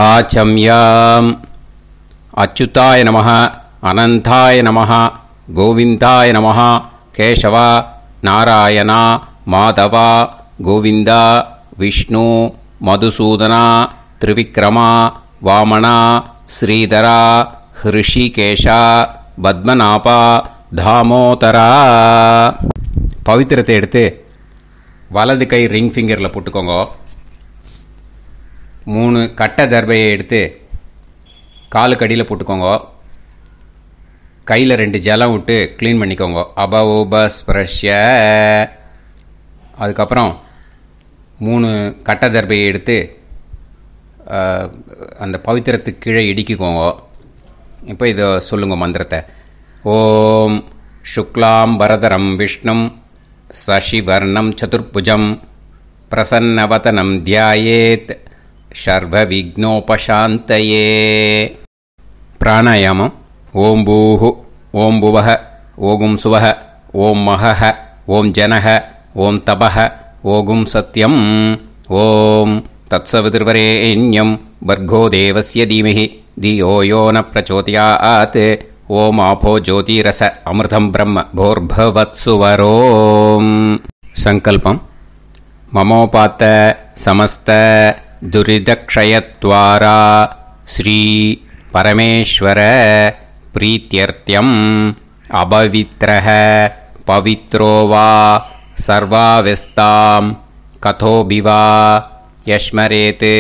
ஆச்சம்யாம். அச்சுதாய நமः, அனந்தாய நமः, கோவிந்தாய நமः, கேசவா, நாராயணா, மாதவா, கோவிந்தா, விஷ்ணு, மதுசூதனா, திரிவிக்ரமா, வாமனா, ஸ்ரீதரா, ஹிருஷிகேஷா, பத்மநாபா, தாமோதரா. பவித்திரத்தை எடுத்து வலது கை ரிங் ஃபிங்கரில் போட்டுக்கோங்க. 3 கட்டை தர்பையை எடுத்து காலுக்கடியில் போட்டுக்கோங்க. கையில் 2 ஜலம் விட்டு க்ளீன் பண்ணிக்கோங்க. அபவோபஸ்பிரஷ்ய. அதுக்கப்புறம் 3 கட்டை தர்பையை எடுத்து அந்த பவித்திரத்துக்கு கீழே இடிக்கிக்கோங்க. இப்போ இதை சொல்லுங்க மந்திரத்தை. ஓம் சுக்லாம் வரதரம் விஷ்ணும் சசிவர்ணம் சதுர்புஜம் பிரசன்னவதனம் தியாயேத் சர்வ விக்னோபசாந்தயே. பிராணாயாமம். ஓம் பூஹு, ஓம் புவஹ, ஓகும் சுவஹ, ஓம் மஹஹ, ஓம் ஜனஹ, ஓம் தபஹ, ஓகும் சத்யம். ஓம் தத்சவிதுர்வரேண்யம் வர்கோ தேவஸ்ய தீமஹி தியோ யோ ந பிரச்சோதயாத். ஓம் ஆபோ ஜோதிரச அமிர்தம் பிரம்ம போர்பவத்சுவரோம். சங்கல்பம். மமோபாத்த சமஸ்த துரிதக்ஷயத்வாரா ஸ்ரீ பரமேஸ்வர பிரீத்யர்த்தியம் அபவித்ரஹ பவித்ரோ வா சர்வாவஸ்தாம் கதோபிவா யஸ்மரேத்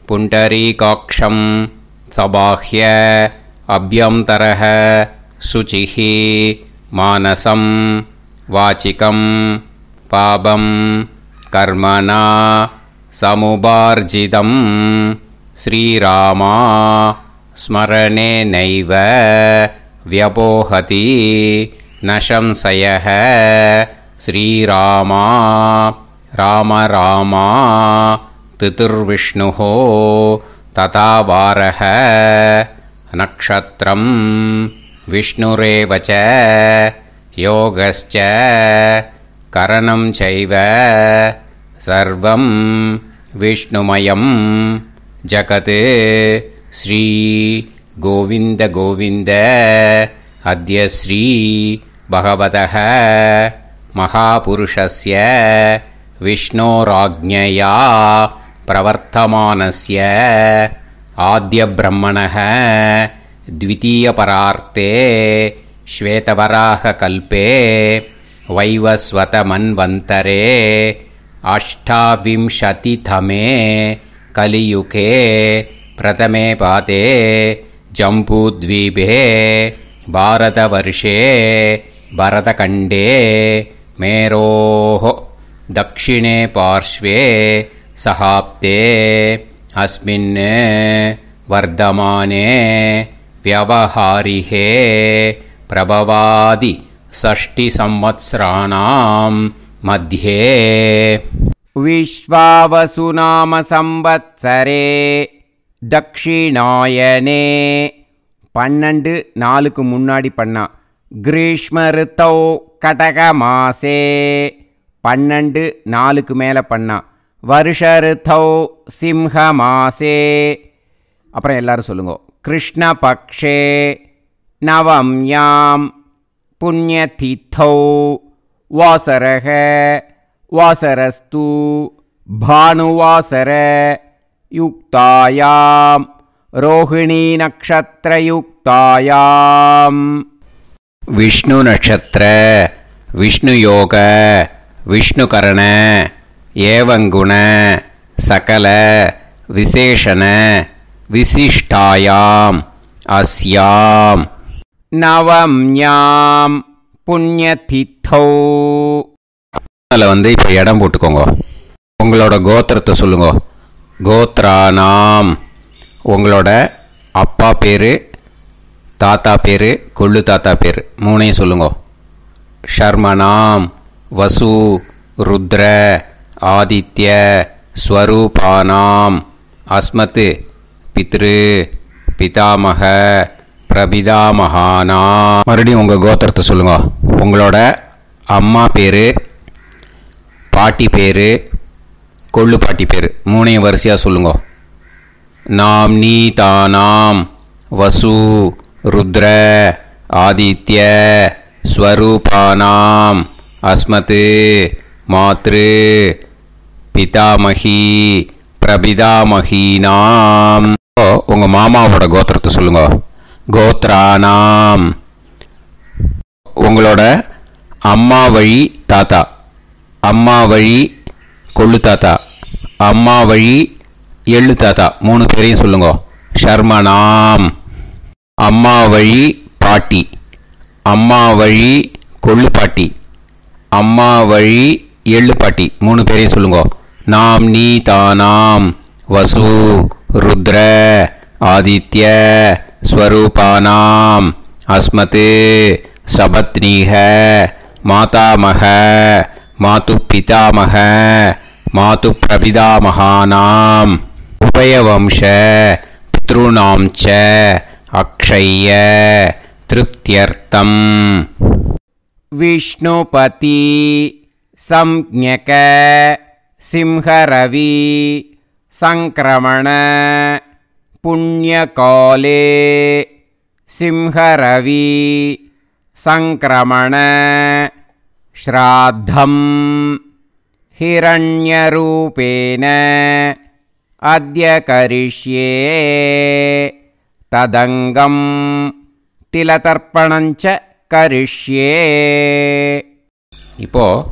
புண்டரீகாக்ஷம் சபாஹ்ய அப்யந்தரஹ சுசிஹி மானசம் வாச்சிகம் பாபம் கர்மணா சமுபார்ஜிதம் ஸ்ரீராமா ஸ்மரணேனைவ வ்யபோஹதி நசம்சயஹ. ஸ்ரீராமா ராம ராமா திதிர்விஷ்ணுः ததா வாரஹ. நக்ஷத்ரம் விஷ்ணுரேவ ச யோகஸ்ச கரணம் சைவ சர்வம் விஷ்ணுமயம் ஜகத். ஸ்ரீ கோவிந்த கோவிந்த அத்ய ஸ்ரீ பகவதः மகாபுருஷஸ்ய விஷ்ணோராஜ்ஞயா பிரவர்த்தமானஸ்ய ஆத்ய பிரம்மணः த்விதீயபரார்த்தே ஸ்வேதவராக கல்பே வைவஸ்வத மன்வந்தரே அஷ்டாவிம்சதிதமே கலியுகே பிரதமே பாதே ஜம்பூத்வீபே பாரதவர்ஷே பரதகண்டே மேரோः தக்ஷிணே பார்ஷ்வே சஹாப்தே அஸ்மின் வர்தமானே व्यवहारिहे प्रभवादि षष्टि संवत्सराणां मध्ये विश्वावसुनाम संवत्सरे दक्षिणायने 12 முன்னாடி பண்ணா கிரீஷ்ம ரித்தௌ கடக மாசே 12 மேலே பண்ணா வருஷ ரித்தௌ சிம்ஹ மாசே. அப்புறம் எல்லாரும் சொல்லுங்க. கிருஷ்ணபக்ஷே நவம்யாம் புண்ணியதித்தௌ வாசரக வாசரஸ்து பானுவாசர யுக்தாயாம் ரோஹிணி நக்ஷத்ரயுக்தாயாம். விஷ்ணு நட்சத்திர விஷ்ணு யோக விஷ்ணுகரண ஏவங்குண சகல விசேஷண விசிஷ்டாயாம் அஸ்யாம் நவம்யாம் புண்ணியதித்தௌ. அதில் இப்போ இடம் போட்டுக்கோங்க. உங்களோட கோத்திரத்தை சொல்லுங்க. கோத்ரானாம் உங்களோட அப்பா பேர், தாத்தா பேர், கொள்ளு தாத்தா பேர் 3 சொல்லுங்க. ஷர்மனாம் வசு ருத்ர ஆதித்ய ஸ்வரூபானாம் அஸ்மத் பித்ரு பிதாமக பிரபிதாமகானா. மறுபடியும் உங்கள் கோத்திரத்தை சொல்லுங்க. உங்களோட அம்மா பேர், பாட்டி பேர், கொள்ளு பாட்டி பேர் மூணையும் வரிசையாக சொல்லுங்க. நாம்னி தானாம் வசு ருத்ர ஆதித்ய ஸ்வரூபானாம் அஸ்மத் மாத்ரு பிதாமகி பிரபிதாமகீனாம். உங்கள் மாமாவோட கோத்திரத்தை சொல்லுங்க. கோத்ரானாம். உங்களோட அம்மா வழி தாத்தா, அம்மா வழி கொள்ளு தாத்தா, அம்மா வழி எள்ளு தாத்தா மூணு பேரையும் சொல்லுங்க. ஷர்மனாம். அம்மா வழி பாட்டி, அம்மா வழி கொள்ளு பாட்டி, அம்மா வழி எள்ளு பாட்டி மூணு பேரையும் சொல்லுங்க. நாம்னி தானாம் வசு ருத்ர ஆதித்ய ஸ்வரூபானாம் அஸ்மத் சபத்னீஹ மாதாமக மாது பிதாமக மாது பிரபிதாமகானாம் உபயவம்ச பித்ருணாம் ச அக்ஷய்ய திருப்தியர்த்தம். விஷ்ணுபதி சம்ஞக சிம்ஹரவி சங்கிரமண புண்ணியகாலே சிம்ஹரவி சங்கிரமண ஸ்ராத்தம் ஹிரண்யரூபேன அத்ய கரிஷ்யே ததங்கம் திலதர்ப்பணஞ்ச கரிஷ்யே. இப்போது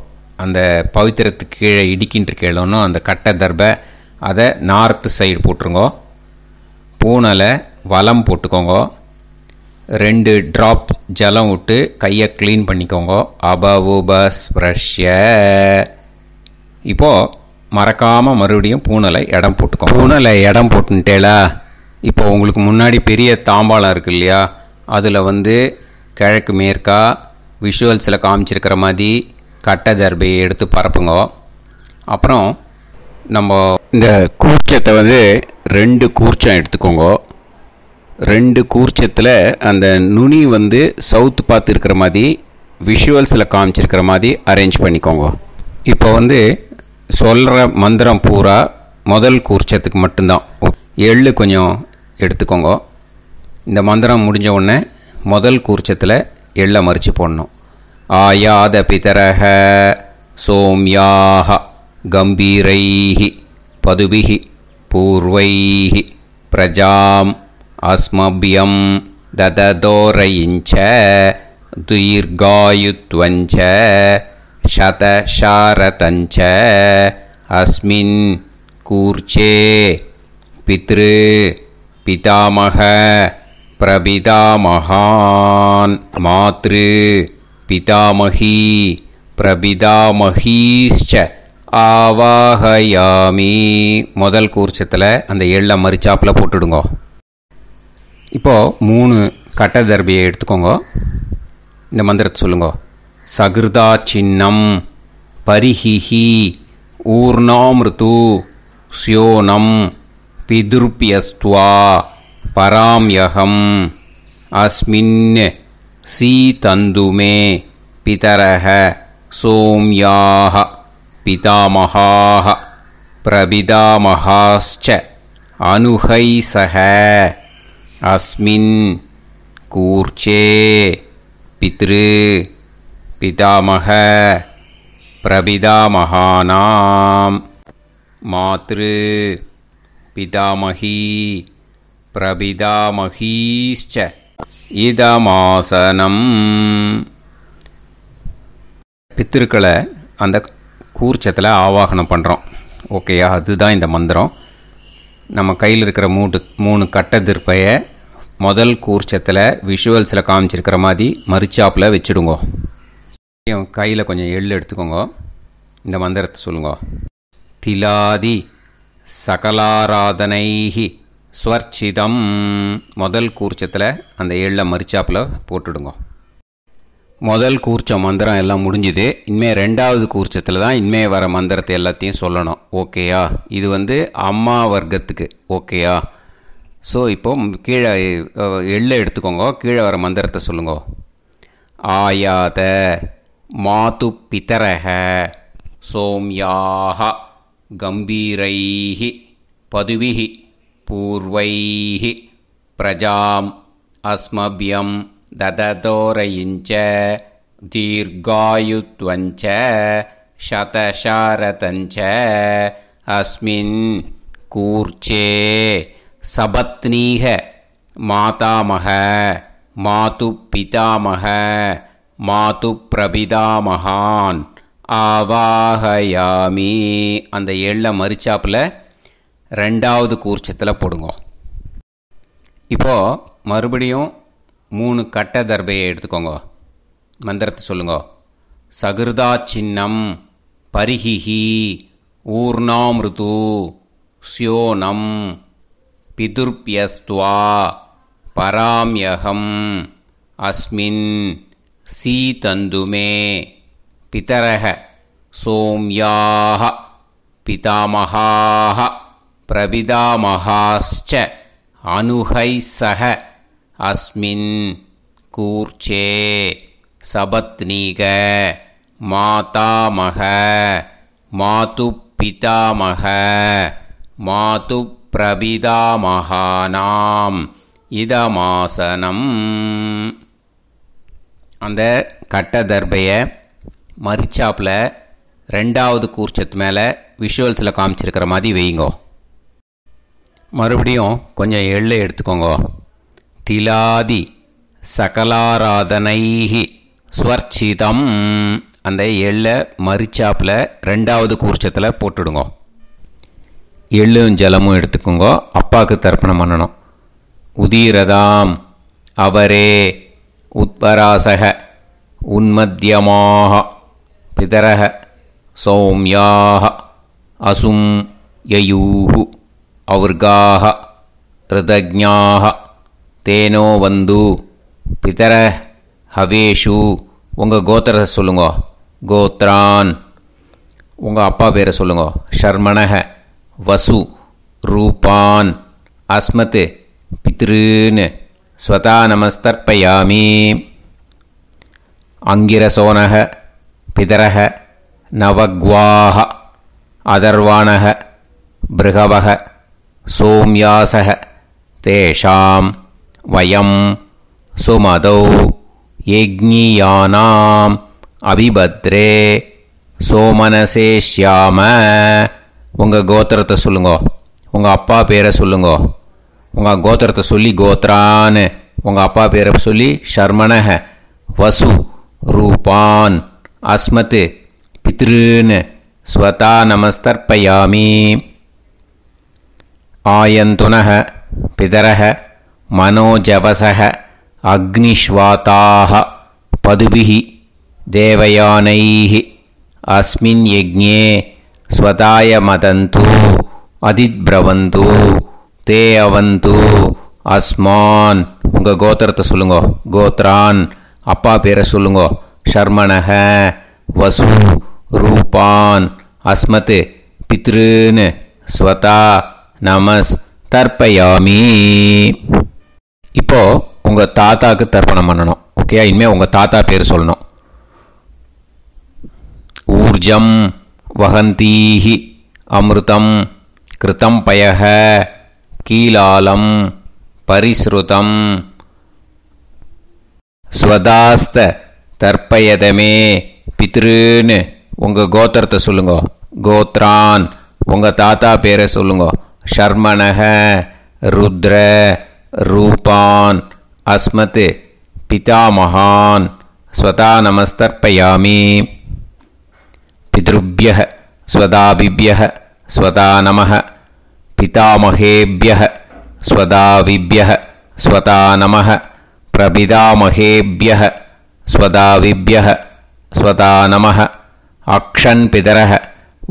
அந்த பவித்திரத்துக்கு கீழே இடிக்கின்ற கீழே அந்த கட்டை தர்பை அதை நார்த்து சைடு போட்டுருங்கோ. பூனலை வலம் போட்டுக்கோங்க. 2 ட்ராப் ஜலம் விட்டு கையை க்ளீன் பண்ணிக்கோங்க. அபவுபஸ்ப்ரஷ்ய. இப்போது மறக்காமல் மறுபடியும் பூனலை இடம் போட்டுக்கோங்க. பூனலை இடம் போட்டுட்டேலா. இப்போ உங்களுக்கு முன்னாடி பெரிய தாம்பாளம் இருக்கு இல்லையா, அதில் கிழக்கு மேற்கா விஷுவல்ஸில் காமிச்சிருக்கிற மாதிரி கட்டை தர்பையை எடுத்து பரப்புங்க. அப்புறம் நம்ம இந்த கூர்ச்சத்தை 2 கூர்ச்சம் எடுத்துக்கோங்க. 2 கூர்ச்சத்தில் அந்த நுனி சவுத்து பார்த்து இருக்கிற மாதிரி விஷுவல்ஸில் காமிச்சிருக்கிற மாதிரி அரேஞ்ச் பண்ணிக்கோங்க. இப்போ சொல்கிற மந்திரம் பூரா முதல் கூர்ச்சத்துக்கு மட்டும்தான். எள்ளு கொஞ்சம் எடுத்துக்கோங்க. இந்த மந்திரம் முடிஞ்ச உடனே முதல் கூர்ச்சத்தில் எள்ளை மறித்து போடணும். ஆயாத பிதரஹ சோம்யாக கம்பீரைஹி பதுபிஹி பூர்வைஹி பிரஜாம் அஸ்மபியம் தததோரயிஞ்ச தீர்காயுத்வஞ்ச சதசாரதஞ்ச அஸ்மின் கூர்ச்சே பித்ரு பிதாமக பிரபிதாமகான் மாத்ரு பிதாமகி பிரபிதாமகீஷ்ச ஆவாஹயாமி. முதல் கூர்ச்சத்தில் அந்த எள்ளை மறிச்சாப்பில் போட்டுடுங்க. இப்போது 3 கட்டை தர்பியை எடுத்துக்கோங்க. இந்த மந்திரத்தை சொல்லுங்க. சகிருதா சின்னம் பரிஹிஹி ஊர்ணாமிருத்து ஸ்யோனம் பிதுர்பியஸ்துவா பராம்யகம் அஸ்மின் சீதந்துமே பிதரஹ சோம்யாஹ பிதாமகாஹ பிரபிதாமகாஸ்ச அனுஹைசஹ அஸ்மின் கூர்ச்சே பித்ரு பிதாமக பிரபிதாமகானாம் மாத்ரு பிதாமகி பிரபிதாமகீஷ்ச இதமாசனம். பித்திருக்களை அந்த கூர்ச்சத்தில் ஆவாகனம் பண்ணுறோம். ஓகேயா? அதுதான் இந்த மந்திரம். நம்ம கையில் இருக்கிற 3 கட்டை திருப்பையை முதல் கூர்ச்சத்தில் விஷுவல்ஸில் காமிச்சிருக்கிற மாதிரி மறிச்சாப்பில் வச்சுடுங்க. கையில் கொஞ்சம் எள்ளு எடுத்துக்கோங்க. இந்த மந்திரத்தை சொல்லுங்க. திலாதி சகலாராதனைஹி ஸ்வர்ச்சிதம். முதல் கூர்ச்சத்தில் அந்த எள்ளை மறிச்சாப்பில் போட்டுடுங்க. முதல் கூர்ச்சம் மந்திரம் எல்லாம் முடிஞ்சுது. இனிமேல் 2வது கூர்ச்சத்தில் தான் இனிமேல் வர மந்திரத்தை எல்லாத்தையும் சொல்லணும். ஓகேயா? இது அம்மா வர்க்கத்துக்கு. ஓகேயா? ஸோ இப்போ கீழே எள்ளை எடுத்துக்கோங்க. கீழே வர மந்திரத்தை சொல்லுங்க. आयात मातुपितरः सोम्याः गम्भीरैः पदुभिः पूर्वैः प्रजाम् अस्मभ्यं ददतोरयिञ्च दीर्घायुत्वञ्च शतशारतञ्च अस्मिन् कूर्चे सपत्नीः मातामह मातुपितामह मातुप्रपितामहान् ஆவாஹயாமி. அந்த எள்ள மரிச்சாப்பில் ரெண்டாவது கூர்ச்சத்தில் போடுங்க. இப்போது மறுபடியும் 3 கட்ட தர்பையை எடுத்துக்கோங்க. மந்திரத்தை சொல்லுங்க. சகிருதா சின்னம் பரிஹிஹி ஊர்ணாமிருது ஸ்யோனம் பிதுர்பியஸ்துவா பராம்யகம் அஸ்மின் சீதந்துமே பிதரஹ சோம்யாஹ பிதாமஹாஹ பிரபிதாமஹாஸ்ச அனுஹைஸஹ அஸ்மின் கூர்ச்சே சபத்னீக மாதாமஹ மாதுப்பிதாமஹ மாதுப்பிரபிதாமஹானாம் இதமாசனம். அந்த கட்ட தர்பையை மரிச்சாப்பில் ரெண்டாவது கூர்ச்சத்து மேலே விஷுவல்ஸில் காமிச்சிருக்கிற மாதிரி வைங்கோ. மறுபடியும் கொஞ்சம் எள்ளு எடுத்துக்கோங்க. திலாதி சகலாராதனைஹி ஸ்வர்ச்சிதம். அந்த எள்ளை மரிச்சாப்பில் ரெண்டாவது கூர்ச்சத்தில் போட்டுடுங்க. எள்ளும் ஜலமும் எடுத்துக்கோங்க. அப்பாவுக்கு தர்ப்பணம் பண்ணணும். உதீரதாம் அவரே உத்பராசக உன்மத்யமாக பிதரஹ சௌம்யாக அசும் யயூஹு அவர்காக ரிதஜ்ஞாக தேனோ வந்து பிதர ஹவேஷு. உங்கள் கோத்திரத்தை சொல்லுங்க. கோத்ரான். உங்கள் அப்பா பேரை சொல்லுங்க. ஷர்மணஹ வசு ரூபான் அஸ்மத் பித்ருன்னு ஸ்வதா நமஸ்தர்ப்பயாமி. அங்கிரசோனஹ பிதரஹ நவக்வாஹ அதர்வாணஹ பிருகவஹ சோம்யாசஹ தேஷாம் வயம் சுமதௌ யஜ்ஞியானாம் அபிபத்ரே சோமனசேஷ்யாம. உங்கள் கோத்திரத்தை சொல்லுங்க. உங்கள் அப்பா பேரை சொல்லுங்க. உங்கள் கோத்திரத்தை சொல்லி கோத்ரான்னு உங்கள் அப்பா பேரை சொல்லி ஷர்மணஹ வசு ரூபான் அஸ்மத் பித்ருன்னு ஸ்வதா நமஸ்தர்ப்பயாமி. ஆயந்துனஹ பிதரஹ மனோஜவசஹ அக்னிஷ்வாதாஹ பதுபிஹி தேவயானைஹி அஸ்மின் யஜ்ஞே ஸ்வதாய மதந்து அதித்ப்ரவந்து தே அவது அஸ்மான். உங்கள் கோத்திரத்தை சொல்லுங்க. கோத்ரான். அப்பா பேரை சொல்லுங்க. ஷர்மணஹ வசு ரூபான் அஸ்மத் பித்ருன்னு ஸ்வதா நமஸ் தர்ப்பயாமி. இப்போது உங்கள் தாத்தாவுக்கு தர்ப்பணம் பண்ணணும். ஓகே, இனிமேல் உங்கள் தாத்தா பேர் சொல்லணும். ஊர்ஜம் வஹந்தீஹி அமிர்தம் கிருதம் பயஹ கீலாலம் பரிஸ்ருதம் ஸ்வதாஸ்த தர்ப்பயதமே பித்ருன்னு உங்கள் கோத்திரத்தை சொல்லுங்க. கோத்ரான். உங்கள் தாத்தா பேரை சொல்லுங்க. ஷர்மணஹ ருத்ர ரூபான் அஸ்மத் பிதாமஹான் ஸ்வதா நமஸ்தர்ப்பயாமி. பித்ருப்யஹ ஸ்வதாபிப்யஹ ஸ்வதா நமஹ பிதாமஹேப்யஹ ஸ்வதாவிப்யஹ ஸ்வதா நமஹ பிரபிதாமஹேப்யஹ ஸ்வதாவிப்யஹ ஸ்வதா நமஹ. அக்ஷன் பிதரஹ.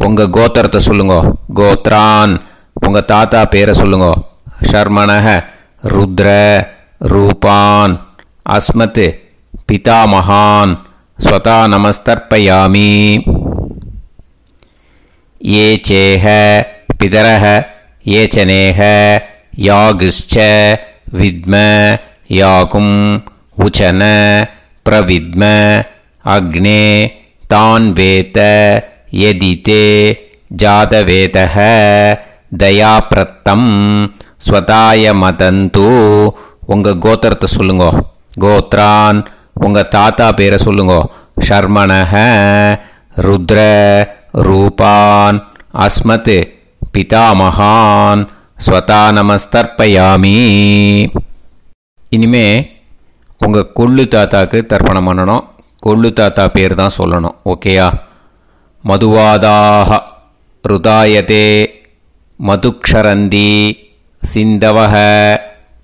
உங்கள் கோத்திரத்தை சொல்லுங்க. கோத்ரான். உங்கள் தாத்தா பேரை சொல்லுங்க. ஷர்மணஹ ருத்ர ரூபான் அஸ்மத் பிதாமஹான் ஸ்வதா நமஸ்தர்ப்பயாமி. ये चेह पितरः ये चनेह यागश्च विद्म याकुम् उचन प्रविद्म अग्ने तान् वेत यदि ते जातवेदः दयाप्रत्तम् स्वताय मदन्तु உங்கள் கோத்திரத்தை சொல்லுங்கோ. கோத்ரான் உங்கள் தாத்தா பேரை சொல்லுங்கோ. ஷர்மணஹ ருத்ர ரூபான் அஸ்மத் பிதாமகான் ஸ்வதா நமஸ்தர்ப்பயாமி. இனிமே உங்கள் கொள்ளு தாத்தாக்கு தர்ப்பணம் பண்ணணும். கொள்ளு தாத்தா பேர் தான் சொல்லணும். ஓகேயா? மதுவாதாக ருதாயதே மதுக்ஷரந்தி சிந்தவஹ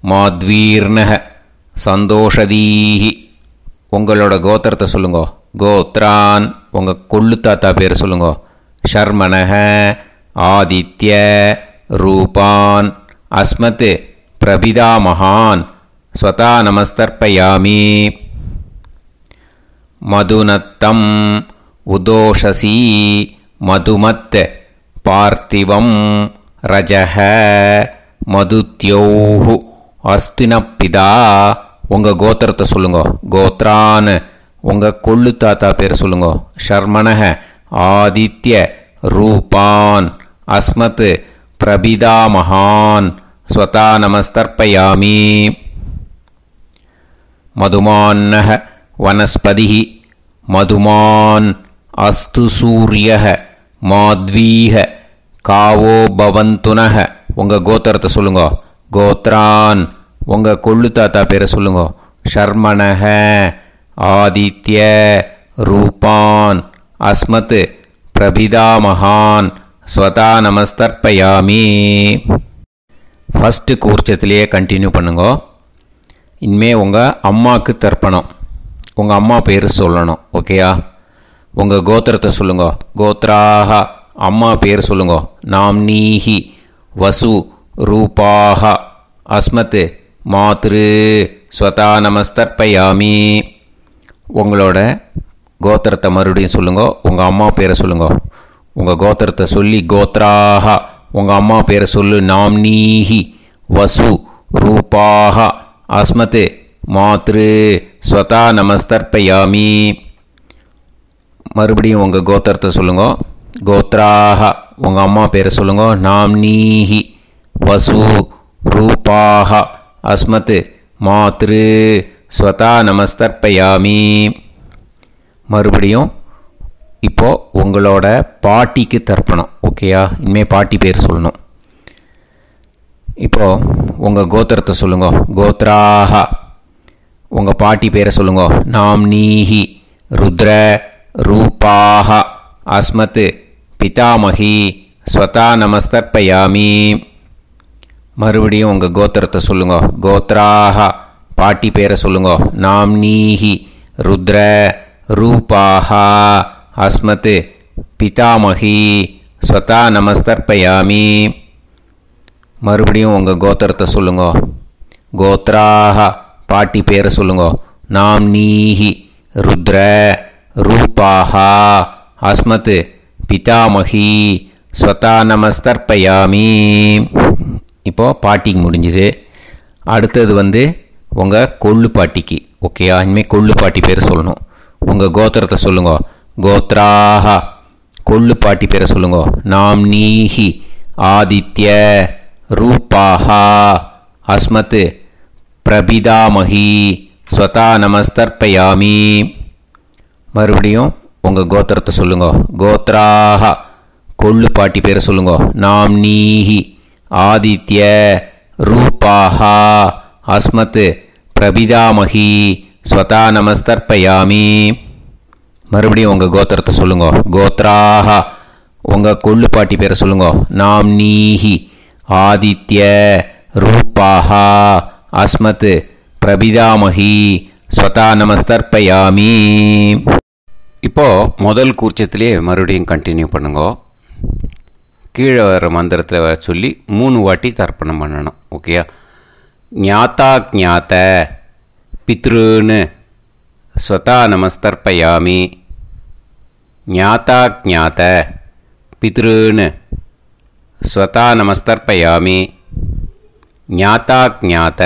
மாத்வீர்ணஹ சந்தோஷதீஹி. உங்களோட கோத்திரத்தை சொல்லுங்கோ. கோத்ரான் உங்கள் கொள்ளு தாத்தா பேர் சொல்லுங்கோ. ஷர்மணஹ ஆதித்ய ரூபான் அஸ்மத் பிரபிதாமகான் ஸ்வதா நமஸ்தர்ப்பயாமி. மதுநத்தம் உதோஷசி மதுமத் பார்த்திவம் ரஜஹ மதுத்யோஹு அஸ்தினப்பிதா. உங்கள் கோத்திரத்தை சொல்லுங்கோ. கோத்ரான் உங்கள் கொள்ளு தாத்தா பேர் சொல்லுங்கோ. ஷர்மணஹ ஆதித்ய ரூபான் அஸ்மத் பிரபிதாமகான் ஸ்வதா நமஸ்தர்ப்பயாமி. மதுமான்னஹ வனஸ்பதிஹ மதுமான் அஸ்து சூரியஹ மாத்வீஹ காவோ பவந்துனஹ. உங்கள் கோத்திரத்தை சொல்லுங்கோ. கோத்ரான் உங்கள் கொள்ளு தாத்தா பேரை சொல்லுங்கோ. ஷர்மணஹ ஆதித்ய ரூபான் அஸ்மத் பிரபிதாமகான் ஸ்வதா நமஸ்தர்ப்பயாமி. ஃபஸ்ட்டு கூர்ச்சத்திலேயே கண்டினியூ பண்ணுங்கோ. இனிமேல் உங்கள் அம்மாவுக்கு தர்ப்பணம். உங்கள் அம்மா பேர் சொல்லணும். ஓகேயா? உங்கள் கோத்திரத்தை சொல்லுங்கோ. கோத்ராக அம்மா பேர் சொல்லுங்கோ. நாம்னீஹி வசு ரூபாக அஸ்மத் மாத்ரு ஸ்வதா நமஸ்தர்ப்பயாமி. உங்களோட கோத்திரத்தை மறுபடியும் சொல்லுங்கோ. உங்கள் அம்மா பேரை சொல்லுங்கோ. உங்கள் கோத்திரத்தை சொல்லி கோத்ராக உங்கள் அம்மா பேரை சொல்லு. நாம்னீஹி வசு ரூபாக அஸ்மத் மாத்ரு ஸ்வதா நமஸ்தர்ப்பயாமி. மறுபடியும் உங்கள் கோத்திரத்தை சொல்லுங்கோ. கோத்ராக உங்கள் அம்மா பேரை சொல்லுங்கோ. நாம்னீஹி வசு ரூபாக அஸ்மத் மாத்ரு ஸ்வதா நமஸ்தர்ப்பயாமி. மறுபடியும் இப்போது உங்களோட பாட்டிக்கு தர்ப்பணம். ஓகேயா? இனிமேல் பாட்டி பேர் சொல்லணும். இப்போது உங்கள் கோத்திரத்தை சொல்லுங்கோ. கோத்ராக உங்கள் பாட்டி பேரை சொல்லுங்கோ. நாம்னீஹி ருத்ர ரூபாக அஸ்மத் பிதாமகி ஸ்வதா நமஸ்தர்ப்பயாமி. மறுபடியும் உங்கள் கோத்திரத்தை சொல்லுங்கோ. கோத்ராக பாட்டி பேரை சொல்லுங்கோ. நாம்னீஹி ருத்ர ரூபாக அஸ்மத் பிதாமகி ஸ்வதா நமஸ்தர்ப்பயாமி. மறுபடியும் உங்கள் கோத்திரத்தை சொல்லுங்கோ. கோத்ராக பாட்டி பேரை சொல்லுங்கோ. நாம்னீஹி ருத்ர ரூபாக அஸ்மத் பிதாமகி ஸ்வதா நமஸ்தர்ப்பயாமி. இப்போது பாட்டிக்கு முடிஞ்சுது. அடுத்தது உங்கள் கொள்ளு பாட்டிக்கு. ஓகேயா? இனிமேல் கொள்ளு பாட்டி பேர் சொல்லணும். உங்கள் கோத்திரத்தை சொல்லுங்கோ. கோத்ராக கொள்ளு பாட்டி பேரை சொல்லுங்கோ. நாம்னீஹி ஆதித்ய ரூபாக அஸ்மத் பிரபிதாமகி ஸ்வதா நமஸ்தர்ப்பயாமி. மறுபடியும் உங்கள் கோத்திரத்தை சொல்லுங்கோ. கோத்ராக கொள்ளு பாட்டி பேரை சொல்லுங்கோ. நாம்னீஹி ஆதித்ய ரூபாக அஸ்மத் பிரபிதாமகி ஸ்வதா நமஸ்தர்ப்பயாமி. மறுபடியும் உங்கள் கோத்திரத்தை சொல்லுங்கோ. கோத்ராக உங்கள் கொள்ளு பாட்டி பேரை சொல்லுங்கோ. நாம்னீஹி ஆதித்ய ரூபாக அஸ்மத் பிரபிதாமகி ஸ்வதா நமஸ்தர்ப்பயாமி. இப்போது முதல் கூர்ச்சத்திலே மறுபடியும் கண்டினியூ பண்ணுங்கோ. கீழே வர மந்திரத்தில் சொல்லி 3 வாட்டி தர்ப்பணம் பண்ணணும். ஓகேயா? ஞாத்தா ஞாத்த பித்ருன்னு ஸ்வதா நமஸ்தர்ப்பயாமி. ஞாத்தா ஞாத்த பித்ருன்னு ஸ்வதா நமஸ்தர்ப்பயாமி. ஞாத்தா ஞாத்த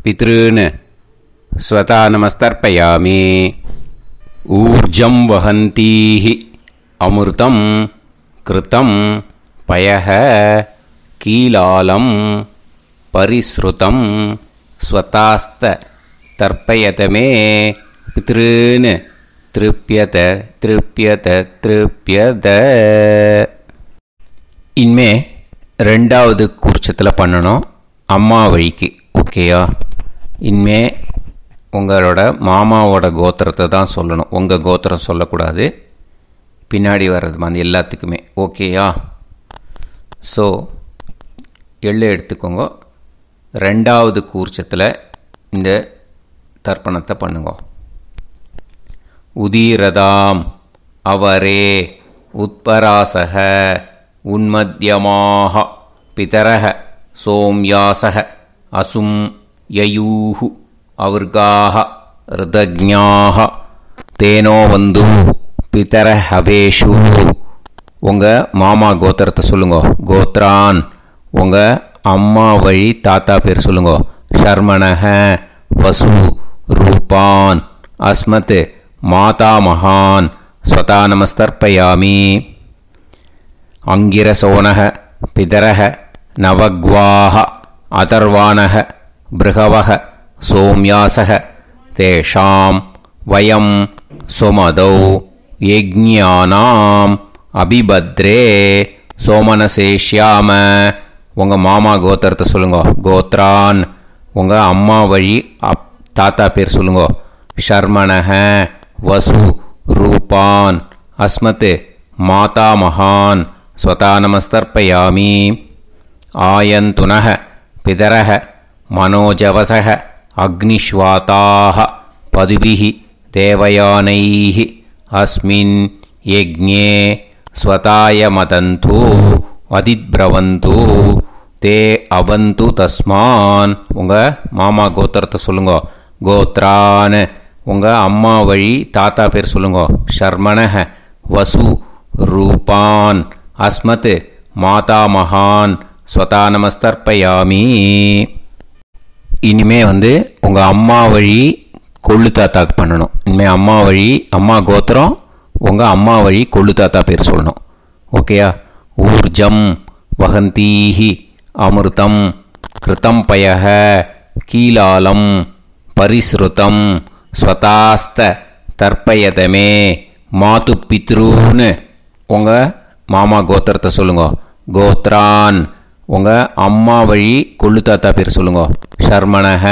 பித்ருன்னு स्वता नमस्तर्पयामि। ऊर्जं वहन्तीः अमृतं कृतं पयः कीलालं परिसृतं स्वतास्त तर्पयत मे पितॄन् तृप्यत तृप्यत तृप्यत. இனிமே ரெண்டாவது கூர்ச்சத்தில் பண்ணணும் அம்மா வழிக்கு. ஓகேயா? இனிமே உங்களோட மாமாவோட கோத்திரத்தை தான் சொல்லணும், உங்கள் கோத்திரம் சொல்லக்கூடாது. பின்னாடி வர்றது மாதிரி எல்லாத்துக்குமே. ஓகேயா? ஸோ எள்ளு எடுத்துக்கோங்க. ரெண்டாவது கூர்ச்சத்தில் இந்த தர்ப்பணத்தை பண்ணுங்க. உதீரதாம் அவரே உத்பராசக உன்மத்யமாக பிதரக சோம்யாசக அசும் யயூஹு அவர்காக ருதஜ்ஞாக தேனோ வந்து பிதர ஹவேஷு. உங்கள் மாமா கோத்திரத்தை சொல்லுங்க. கோத்ரான் உங்கள் அம்மா வழி தாத்தா பேர் சொல்லுங்க. ஷர்மணக வசு ரூபான் அஸ்மத் மாதா மகான் ஸ்வதா நமஸ்தர்ப்பயாமி. அங்கிரசோனக பிதரக நவக்வாக அதர்வானக பிருகவக சோம்யாசக தேஷாம் வயம் சுமதௌ யஜ்ஞானாம் அபிபத்ரே சோமனசேஷ்யாம. உங்கள் மாமா கோத்திரத்தை சொல்லுங்க. கோத்ரான் உங்கள் அம்மா வழி தாத்தா பேர் சொல்லுங்க. ஷர்மணக வசு ரூபான் அஸ்மத் மாதா மகான் ஸ்வதா நமஸ்தர்ப்பயாமி. ஆயந்துனக பிதரக மனோஜவசக அக்னிஷ்வாதாக பதுபிஹி தேவயானைஹி அஸ்மின் யஜ்ஞே ஸ்வதாய மதந்து அதிப்ரவந்து தே அவந்து தஸ்மான். உங்கள் மாமா கோத்திரத்தை சொல்லுங்க. கோத்ரான் உங்கள் அம்மா வழி தாத்தா பேர் சொல்லுங்க. ஷர்மணக வசு ரூபான் அஸ்மத் மாதா மகான் ஸ்வதா நமஸ்தர்ப்பயாமி. இனிமே உங்கள் அம்மா வழி கொள்ளு தாத்தாக்கு பண்ணணும். இனிமேல் அம்மா வழி அம்மா கோத்திரம் உங்கள் அம்மா வழி கொள்ளு தாத்தா பேர் சொல்லணும். ஓகேயா? ஊர்ஜம் வகந்தீஹி அமிர்தம் கிருதம் பயஹ கீலாலம் பரிஸ்ருதம் ஸ்வதாஸ்த தர்ப்பயதமே மாது பித்ரூன்னு உங்கள் மாமா கோத்திரத்தை சொல்லுங்க. கோத்ரான் உங்கள் அம்மா வழி கொள்ளு தாத்தா பேர் சொல்லுங்க. ஷர்மணக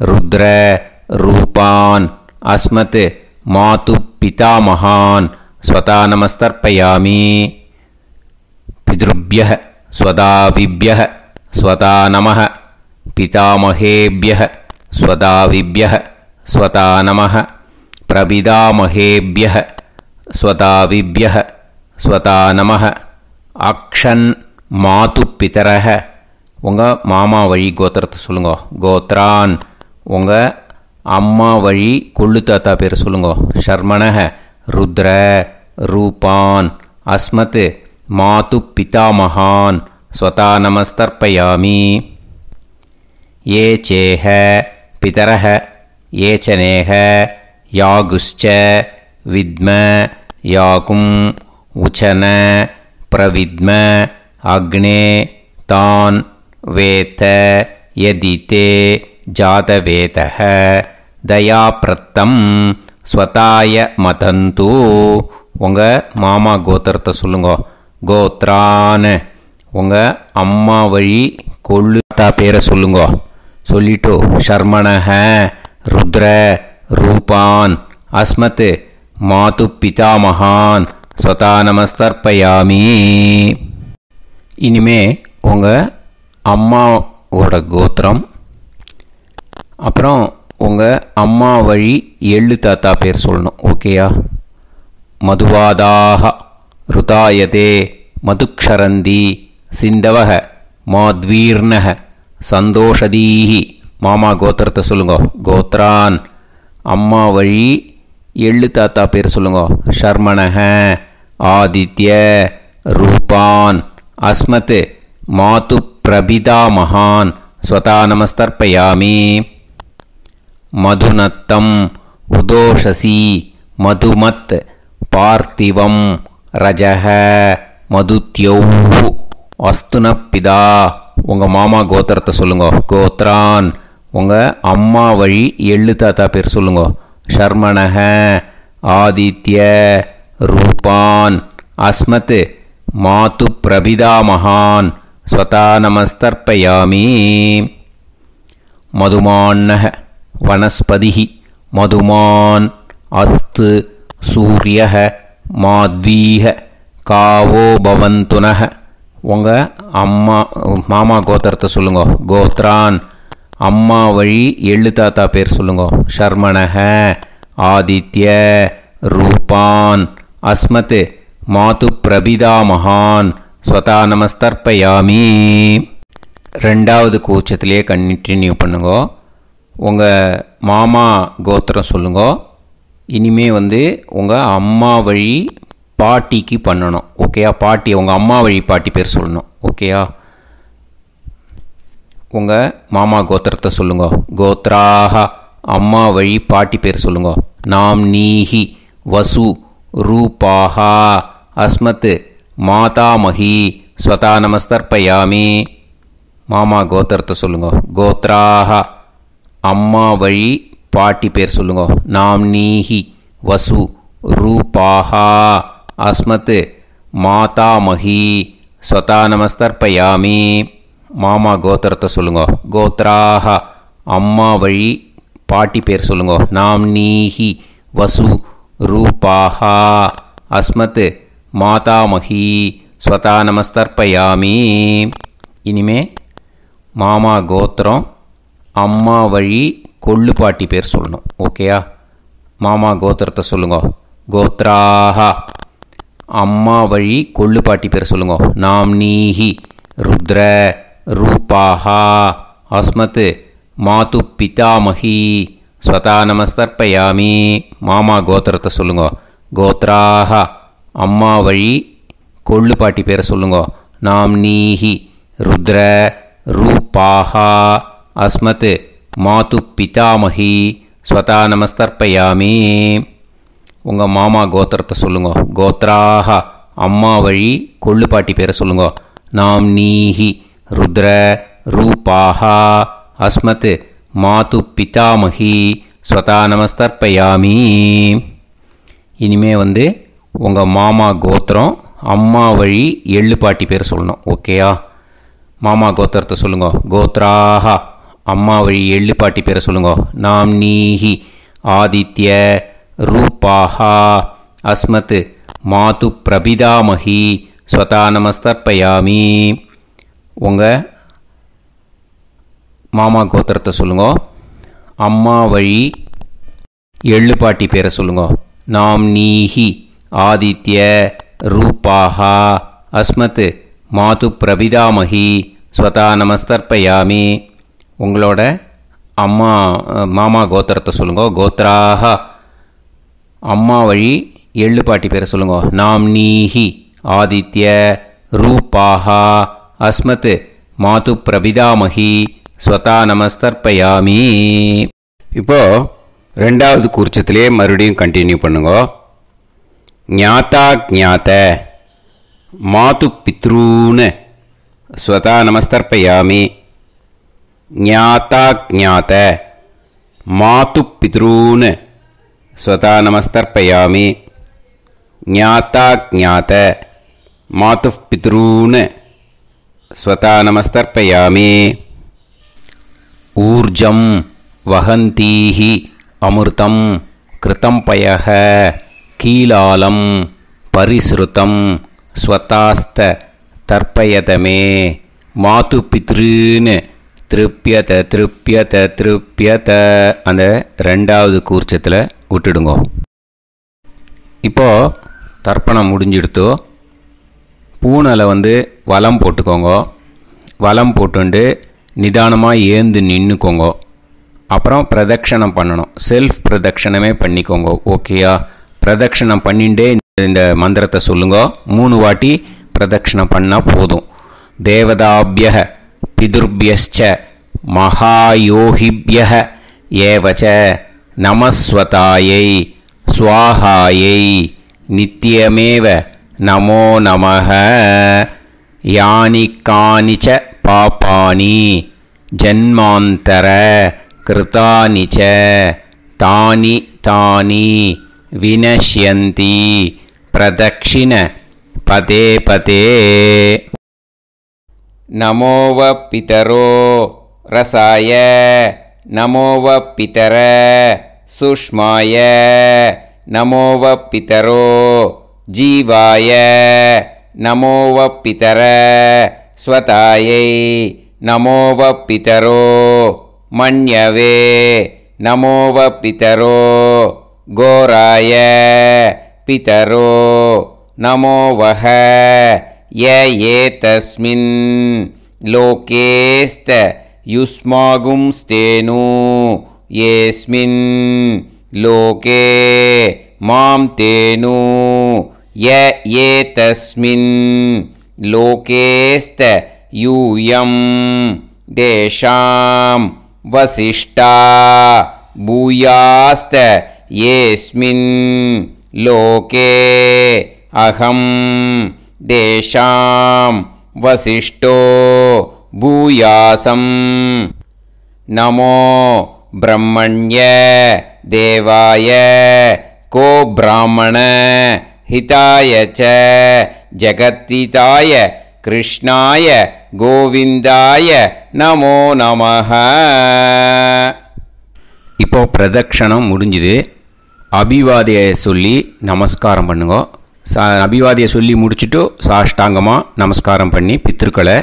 ருத்ர ரூபான் அஸ்மத் மாது பிதாமகான் ஸ்வதா நமஸ்தர்ப்பயாமி. பித்ருப்யः ஸ்வதாவிப்யः ஸ்வதா நமः பிதாமகேப்யः ஸ்வதாவிப்யः ஸ்வதா நமः பிரபிதாமகேப்யः ஸ்வதாவிப்யः ஸ்வதா நமः. அக்ஷன் மாது பிதரக உங்கள் மாமா வழி கோத்திரத்தை சொல்லுங்க. கோத்ரான் உங்கள் அம்மா வழி கொள்ளு தாத்தா பேர் சொல்லுங்க. ஷர்மணக ருத்ர ரூபான் அஸ்மத் மாது பிதாமகான் ஸ்வதா நமஸ்தர்ப்பயாமி. ஏ சேஹ பிதரக ஏ சனேஹ யாகுஷ்ச வித்ம யாகும் உச்சன பிரவித்ம அக்னே தான் வேத யதிதே ஜாதவேதः தயாப்ரத்தம் ஸ்வதாய மதந்து. உங்கள் மாமா கோத்திரத்தை சொல்லுங்க. கோத்ரான் உங்கள் அம்மா வழி கொள்ளு தாத்தா பேரை சொல்லுங்க. சொல்லிட்டு ஷர்மணக ருத்ர ரூபான் அஸ்மத் மாது பிதாமகான் ஸ்வதா நமஸ்தர்ப்பயாமி. இனிமே உங்கள் அம்மாவோட கோத்திரம் அப்புறம் உங்கள் அம்மா வழி எள்ளு தாத்தா பேர் சொல்லணும். ஓகேயா? மதுவாதாக ருதாயதே மதுக்ஷரந்தி சிந்தவக மாத்வீர்ணக சந்தோஷதீஹி. மாமா கோத்திரத்தை சொல்லுங்க. கோத்ரான் அம்மா வழி எள்ளு தாத்தா பேர் சொல்லுங்க. ஷர்மணக ஆதித்ய ரூபான் அஸ்மத் மாது பிரபிதா மகான் ஸ்வதா நமஸ்தர்ப்பயாமி. மதுநத்தம் உதோஷசி மதுமத் பார்த்திவம் ரஜக மதுத்யௌஹு அஸ்துனப்பிதா. உங்கள் மாமா கோத்திரத்தை சொல்லுங்க. கோத்ரான் உங்கள் அம்மா வழி எள்ளு தாத்தா பேர் சொல்லுங்க. ஷர்மணக ஆதித்ய ரூபான் அஸ்மத் மாது பிரபிதாமகான் ஸ்வதா நமஸ்தர்ப்பயாமி. மதுமான்னக வனஸ்பதிஹி மதுமான் அஸ்து சூரியஹ மாத்வீஹ காவோ பவந்துனஹ. உங்கள் மாமா கோத்திரத்தை சொல்லுங்க. கோத்ரான் அம்மா வழி எள்ளு தாத்தா பேர் சொல்லுங்க. ஷர்மணக ஆதித்ய ரூபான் அஸ்மத் மாது பிரபிதாமகான் ஸ்வதா நமஸ்தர்ப்பயாமி. ரெண்டாவது கூச்சத்திலே கண்டினியூ பண்ணுங்க. உங்கள் மாமா கோத்திரம் சொல்லுங்க. இனிமே உங்கள் அம்மா வழி பாட்டிக்கு பண்ணணும். ஓகேயா? பாட்டி உங்கள் அம்மா வழி பாட்டி பேர் சொல்லணும். ஓகேயா? உங்கள் மாமா கோத்திரத்தை சொல்லுங்க. கோத்ராக அம்மா வழி பாட்டி பேர் சொல்லுங்க. நாம் நீஹி வசு ரூபாஹா அஸ்மத் மாதாமஹி ஸ்வதா நமஸ்தர்ப்பயாமி. மாமா கோத்திரத்தை சொல்லுங்க. கோத்ராக அம்மா வழி பாட்டி பேர் சொல்லுங்க. நாம் நீஹி வசு ரூபாஹா அஸ்மத் மாதாமஹி ஸ்வதா நமஸ்தர்ப்பயாமி. மாமா கோத்திரத்தை சொல்லுங்க. கோத்ராக அம்மா வழி பாட்டி பேர் சொல்லுங்க. நாம் நீஹி வசு ரூபாஹா அஸ்மத் மாதாமஹி ஸ்வதா நமஸ்தர்ப்பயாமி. இனிமே மாமா கோத்திரம் அம்மா வழி கொள்ளு பாட்டி பேர் சொல்லணும். ஓகேயா? மாமா கோத்திரத்தை சொல்லுங்க. கோத்ராக அம்மா வழி கொள்ளு பாட்டி பேர் சொல்லுங்க. நாம் நீஹி ருத்ர ரூபாஹா அஸ்மத் மாது பிதாமஹி ஸ்வதா நமஸ்தர்ப்பயாமி. மாமா கோத்திரத்தை சொல்லுங்க. கோத்ராக அம்மா வழி கொள்ளு பாட்டி பேரை சொல்லுங்க. நாம் நீஹி ருத்ர ரூபாஹா அஸ்மத் மாது பிதாமஹி ஸ்வதா நமஸ்தர்ப்பயாமி. உங்கள் மாமா கோத்திரத்தை சொல்லுங்க. கோத்ராக அம்மா வழி கொள்ளு பாட்டி பேரை சொல்லுங்க. நாம் நீஹி ருத்ர ரூபாஹா அஸ்மத் மாது பிதாமஹி ஸ்வதா நமஸ்தர்ப்பயாமி. இனிமே உங்கள் மாமா கோத்திரம் அம்மா வழி எள்ளு பாட்டி பேர் சொல்லணும். ஓகேயா? மாமா கோத்திரத்தை சொல்லுங்க. கோத்ராக அம்மா வழி எள்ளு பாட்டி பேரை சொல்லுங்க. நாம் நீஹி ஆதித்ய ரூபாஹா அஸ்மத் மாது பிரபிதாமஹி ஸ்வதா நமஸ்தர்ப்பயாமி. உங்கள் மாமா கோத்திரத்தை சொல்லுங்க. அம்மா வழி எள்ளு பாட்டி பேரை சொல்லுங்க. நாம் நீஹி ஆதித்ய ரூபாஹா அஸ்மத் மாது பிரபிதாமஹி ஸ்வதா நமஸ்தர்ப்பயாமி. உங்களோட மாமா கோத்திரத்தை சொல்லுங்க. கோத்ராக அம்மா வழி எள்ளு பாட்டி பேரை சொல்லுங்க. நாம் நீஹி ஆதித்ய ரூபாஹா அஸ்மத் மாது பிரபிதாமஹி ஸ்வதா நமஸ்தர்ப்பயாமி. இப்போ ரெண்டாவது கூர்ச்சத்திலே மறுபடியும் கண்டினியூ பண்ணுங்க. ஞாதா ஞாத மாது பித்ரூன் ஸ்வதா நமஸ்தர்ப்பயாமி. ஞாதா ஞாத மாது பித்ரூன் ஸ்வதா நமஸ்தர்ப்பயாமி. ஞாதா ஞாத மாது பித்ரூன் ஸ்வதா நமஸ்தர்ப்பயாமி. ஊர்ஜம் வஹந்தீஹி அமிர்தம் கிருதம் பயஹ கீலாலம் பரிஸ்ருதம் ஸ்வதாஸ்த தர்ப்பயதமே மாது பித்ருன்னு திருப்பியத திருப்பியத திருப்பியத. அந்த ரெண்டாவது கூர்ச்சத்தில் விட்டுடுங்க. இப்போது தர்ப்பணம் முடிஞ்சிடுத்தோ பூனலை வலம் போட்டுக்கோங்க. வலம் போட்டுண்டு நிதானமாக ஏந்து நின்றுக்கோங்க. அப்புறம் பிரதட்சணம் பண்ணணும். செல்ஃப் பிரதட்சணமே பண்ணிக்கோங்க. ஓகேயா? பிரதட்சணம் பண்ணிண்டே இந்த மந்திரத்தை சொல்லுங்க. 3 வாட்டி பிரதட்சணம் பண்ணால் போதும். தேவதாபிய பிதுர்பியஸ்ச மகாயோகிபிய ஏவச்ச நமஸ்வதாயை ஸ்வாஹாயை நித்யமேவ நமோ நமः. யானி கானிச்ச பாபானி ஜன்மாந்தர கிருதானி ச தானி தானி வினஷ்யந்தி பிரதக்ஷிண பதே பதே. நமோவ பிதரோ ரசாய நமோவ பிதர சுஷ்மாய நமோவ பிதரோ ஜீவாய நமோவ பிதர ஸ்வதாயை நமோவ பிதரோ மன்யவே நமோவ பிதரோ கோராய பிதரோ நமோவஹ. ய ஏதஸ்மின் லோகேஸ்த யுஸ்மாகும்ஸ்தேனு யேஸ்மின் லோகே மாம் தேனு. ய ஏதஸ்மின் லோகேஸ்த யூயம் தேஷாம் வசிஷ்டா பூயாஸ்த யேஸ்மின் லோகே அகம் தேஷாம் வசிஷ்டோ பூயாசம். நமோ பிரம்மண்ய தேவாய கோ பிராமண ஹிதாய ச ஜகத்திதாய கிருஷ்ணாய கோவிந்தாய நமோ நமः. இப்போ பிரதக்ஷணம் முடிஞ்சுது. அபிவாதியை சொல்லி நமஸ்காரம் பண்ணுங்க. அபிவாதியை சொல்லி முடிச்சுட்டு சாஷ்டாங்கமாக நமஸ்காரம் பண்ணி பித்திருக்களை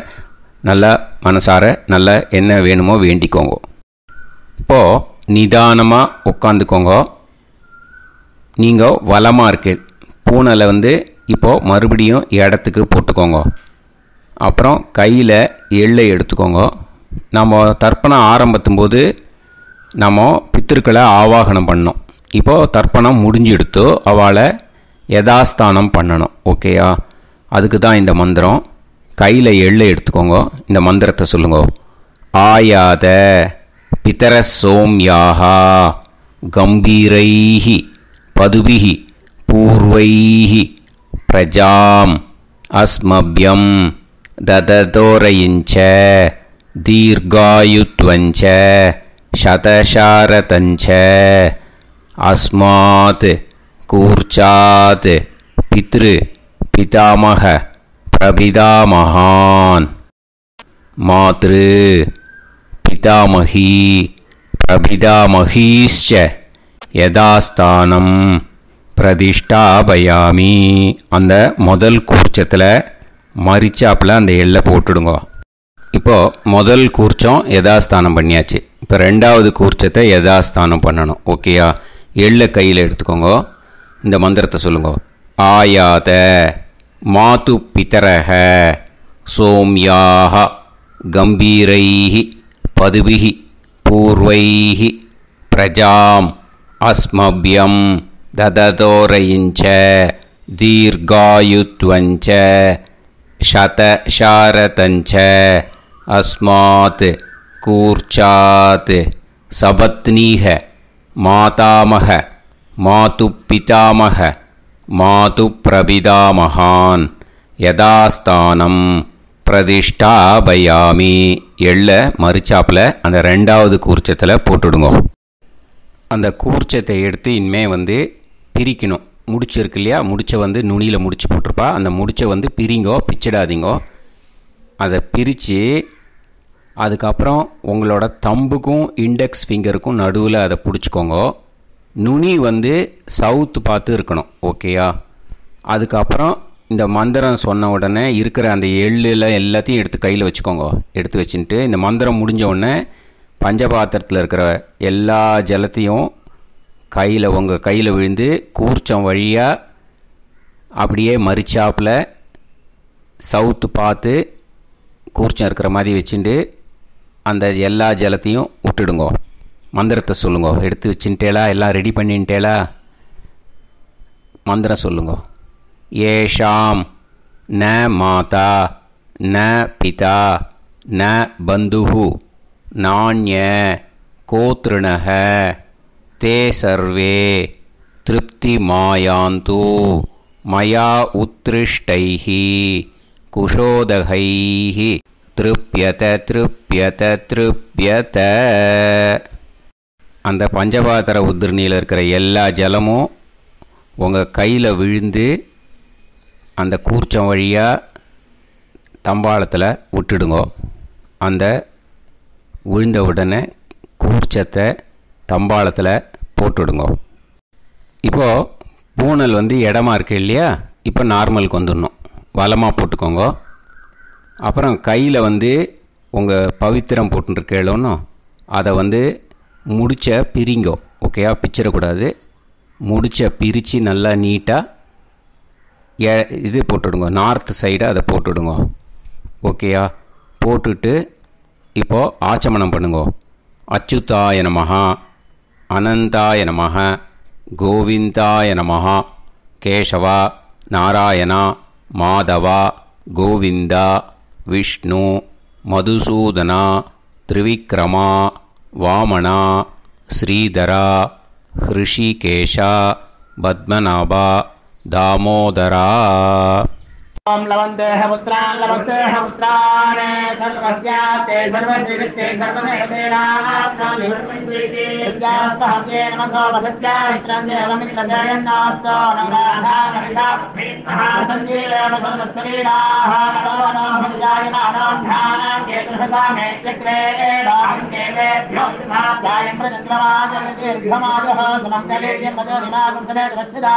நல்லா மனசார நல்லா என்ன வேணுமோ வேண்டிக்கோங்க. இப்போது நிதானமாக உட்காந்துக்கோங்க. நீங்கள் வலமாக இருக்கு பூனலை இப்போது மறுபடியும் இடத்துக்கு போட்டுக்கோங்க. அப்புறம் கையில் எள்ளை எடுத்துக்கோங்க. நம்ம தர்ப்பணம் ஆரம்பித்தும் போது நம்ம பித்திருக்களை ஆவாகனம் பண்ணோம். இப்போது தர்ப்பணம் முடிஞ்செடுத்து அவளை யதாஸ்தானம் பண்ணணும். ஓகேயா? அதுக்கு தான் இந்த மந்திரம். கையில் எள்ளை எடுத்துக்கோங்க. இந்த மந்திரத்தை சொல்லுங்க. ஆயாத பிதர சோம்யாஹா கம்பீரைஹி பதுபிஹி பூர்வைஹி பிரஜாம் அஸ்மப்யம் தததோரயிஞ்ச தீர்காயுத்வஞ்ச சதசாரதஞ்ச அஸ்மாத் கூர்ச்சாத் பித்ரு பிதாமக பிரபிதாமகான் மாத்ரு பிதாமகி பிரபிதாமகீஸ்ச யதாஸ்தானம் பிரதிஷ்டாபயாமி. அந்த முதல் கூர்ச்சத்தில் மரிச்சாப்பில் அந்த எள்ளை போட்டுடுங்க. இப்போது முதல் கூர்ச்சம் யதாஸ்தானம் பண்ணியாச்சு. இப்போ ரெண்டாவது கூர்ச்சத்தை யதாஸ்தானம் பண்ணணும். ஓகேயா? எள்ளை கையில் எடுத்துக்கோங்க. இந்த மந்திரத்தை சொல்லுங்க. ஆயாத மாது பிதரஹ சோம்யாஹ கம்பீரைஹி பதுபிஹி பூர்வைஹி பிரஜாம் அஸ்மப்யம் தததோரயிஞ்ச தீர்காயுத்வஞ்ச சதசாரதஞ்ச அஸ்மாத் கூர்ச்சாத் சபத்னீஹ மாதாமஹ மாது பிதாமஹ மாது பிரபிதாமகான் யதாஸ்தானம் பிரதிஷ்டாபயாமி. எள்ள மரிச்சாப்பில் அந்த ரெண்டாவது கூர்ச்சத்தில் போட்டுடுங்க. அந்த கூர்ச்சத்தை எடுத்து இனிமே பிரிக்கணும். முடிச்சு இருக்கு இல்லையா? முடிச்சை நுனியில் முடிச்சு போட்டிருப்பா. அந்த முடிச்சை பிரிங்கோ, பிச்சிடாதீங்கோ. அதை பிரித்து அதுக்கப்புறம் உங்களோட தம்புக்கும் இண்டெக்ஸ் ஃபிங்கருக்கும் நடுவில் அதை பிடிச்சிக்கோங்க. நுனி சவுத்து பார்த்து இருக்கணும். ஓகேயா? அதுக்கப்புறம் இந்த மந்திரம் சொன்ன உடனே இருக்கிற அந்த எள்ளில் எல்லாத்தையும் எடுத்து கையில் வச்சுக்கோங்க. எடுத்து வச்சுட்டு இந்த மந்திரம் முடிஞ்ச உடனே பஞ்சபாத்திரத்தில் இருக்கிற எல்லா ஜலத்தையும் உங்கள் கையில் விழுந்து கூர்ச்சம் வழியாக அப்படியே மரிச்சாப்பில் சவுத்து பார்த்து கூர்ச்சம் இருக்கிற மாதிரி வச்சுட்டு அந்த எல்லா ஜலத்தையும் விட்டுடுங்க. மந்திரத்தை சொல்லுங்க. எடுத்து வச்சுட்டேலா? எல்லாம் ரெடி பண்ணிட்டேலா? மந்திரம் சொல்லுங்க. ஏஷாம் ந மாதா ந பிதா ந பந்துஹு நாண்ய கோத்ருணஹ தே சர்வே திருப்திமாயாந்து மயா உத்ருஷ்டைஹி குஷோதகைஹி திருப்யத திருப்யத திருப்யத. அந்த பஞ்சபாத்திர உதிரணியில் இருக்கிற எல்லா ஜலமும் உங்கள் கையில் விழுந்து அந்த கூர்ச்சம் வழியாக தம்பாளத்தில் விட்டுடுங்க. அந்த விழுந்த உடனே கூர்ச்சத்தை தம்பாளத்தில் போட்டுடுங்க. இப்போது பூனல் இடமா இருக்கு இல்லையா, இப்போ நார்மலுக்கு வந்துடணும். வலமாக போட்டுக்கோங்க. அப்புறம் கையில் உங்கள் பவித்திரம் போட்டுருக்கேளோன்னு அதை முடிச்ச பிரிங்கோ. ஓகேயா, பிச்சிடக்கூடாது. முடிச்ச பிரித்து நல்லா நீட்டாக இது போட்டுடுங்க. நார்த் சைடை அதை போட்டுடுங்க. ஓகேயா, போட்டுட்டு இப்போது ஆச்சமனம் பண்ணுங்க. அச்சுதாய நமஹ, அனந்தாய நமஹ, கோவிந்தாய நமஹ, கேசவா, நாராயணா, மாதவா, கோவிந்தா, விஷ்ணு, மதுசூதனா, திரிவிக்ரமா, வாமனா, ஸ்ரீதரா, ஹிருஷிகேஷா, பத்மநாபா, தாமோதரா. ओम लवन्तेह पुत्रान् लवन्तेह पुत्रान् सर्वस्याते सर्वश्रीवित्ते सर्वदेवतेनाप्नोति विद्यास्पहव्ये नमसो वसत्या मित्रं देवमित्रजयन्नास्तो नवराधानविषा सञ्जीवेम सर्वस्वीराः नमो नमः जायमानोऽन्धानां केतुर्भसामे चक्रे देवेभ्यो गायं प्रचन्द्रमाजगदीर्घमायुः सुमङ्गलीर्यं पदोनिमागं समेत वत्सदा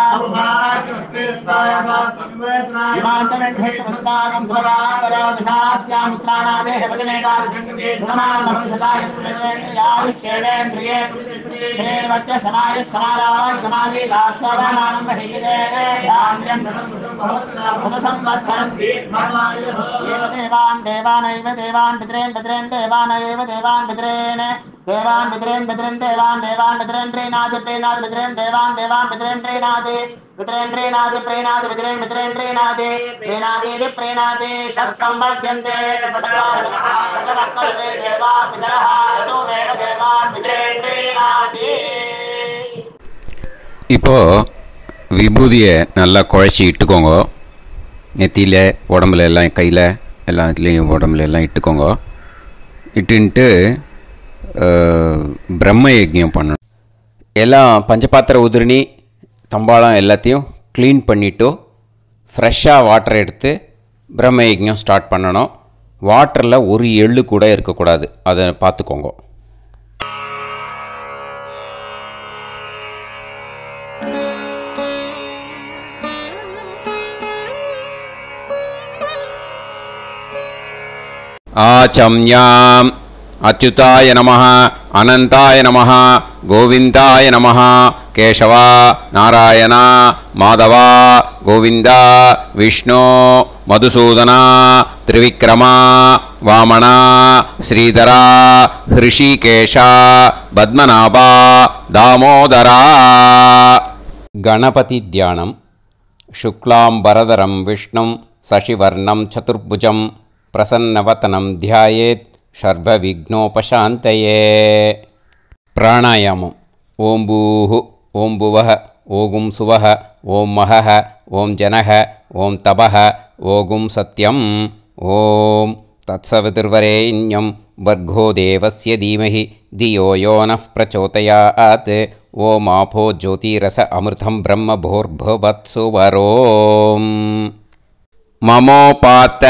समुद्रागं सुभगाकरोदशास्यामुत्राणादेह पदमेकाभिषङ्गते सुमानमभिसदायुष्येवेन्द्रिये धेर्वच्च समायः समाराय समाली दाक्षावानानं बहिगिते धान्यं सदसंवत्सरं दीर्घमायुः देवान् देवानैव देवान् पितॄन् पितॄन् देवानैव देवान् पितॄन् देवान् पितॄन् पितॄन् देवान् देवान् पितॄन् प्रीणाति प्रीणाति पितॄन् देवान् देवान् पितॄन् प्रीणाति पितॄन् प्रीणाति प्रीणाति पितॄन् पितॄन् प्रीणाति प्रीणाति प्रीणाति षट्संवर्ध्यन्ते षट्काले देवा पितरः ततोमेव देवान् पितॄन् प्रीणाति. இப்போ விபூதியை நல்லா குழச்சி இட்டுக்கோங்க. நெத்தியில், உடம்புல எல்லாம், கையில் எல்லாத்துலேயும் உடம்புல எல்லாம் இட்டுக்கோங்க. இட்டுன்ட்டு பிரம்ம யஜ்ஞம் பண்ணணும். எல்லாம் பஞ்சபாத்திர உதிரணி தம்பாளம் எல்லாத்தையும் க்ளீன் பண்ணிவிட்டு ஃப்ரெஷ்ஷாக வாட்டர் எடுத்து பிரம்ம யஜ்ஞம் ஸ்டார்ட் பண்ணணும். வாட்டரில் ஒரு எள்ளு கூட இருக்கக்கூடாது, அதை பார்த்துக்கோங்க. ஆச்சம்யாம் அச்சுதாய நமஹ, அனந்தாய நமஹ, கோவிந்தாய நமஹ, கேசவா, நாராயணா, மாதவா, கோவிந்தா, விஷ்ணு, மதுசூதனா, திரிவிக்ரமா, வாமனா, ஸ்ரீதரா, ஹிருஷிகேஷா, பத்மநாபா, தாமோதரா. கணபதி தியானம். சுக்லாம்பரதரம் விஷ்ணும் சசிவர்ணம் சதுர்புஜம் பிரசன்னவதனம் தியாயேத் சர்வவிக்னோபசாந்தயே. பிராணாயாமம். ஓம் பூஹு, ஓம் புவஹ, ஓகும் சுவஹ, ஓம் மஹஹ, ஓம் ஜனஹ, ஓம் தபஹ, ஓகும் சத்யம். ஓம் தத்சவிதுர்வரேண்யம் வர்கோ தேவஸ்ய தீமஹி தியோ யோ நः பிரச்சோதயாத். ஓம் ஆபோ ஜோதிரஸ அமிர்தம் பிரம்ம भूर्भुवत्सुवरोम्. ममोपात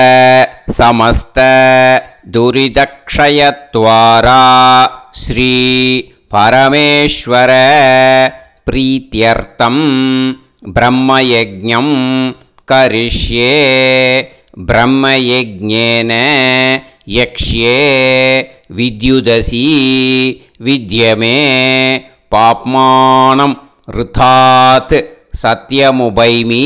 समस्त दुरिदक्षयत्वारा श्री परमेश्वर प्रीत्यर्थं ब्रह्मयज्ञं करिष्ये. ब्रह्मयज्ञेन यक्ष्ये विद्युदसि विद्यमे पाप्मानं ऋथात् सत्यमुपैमि.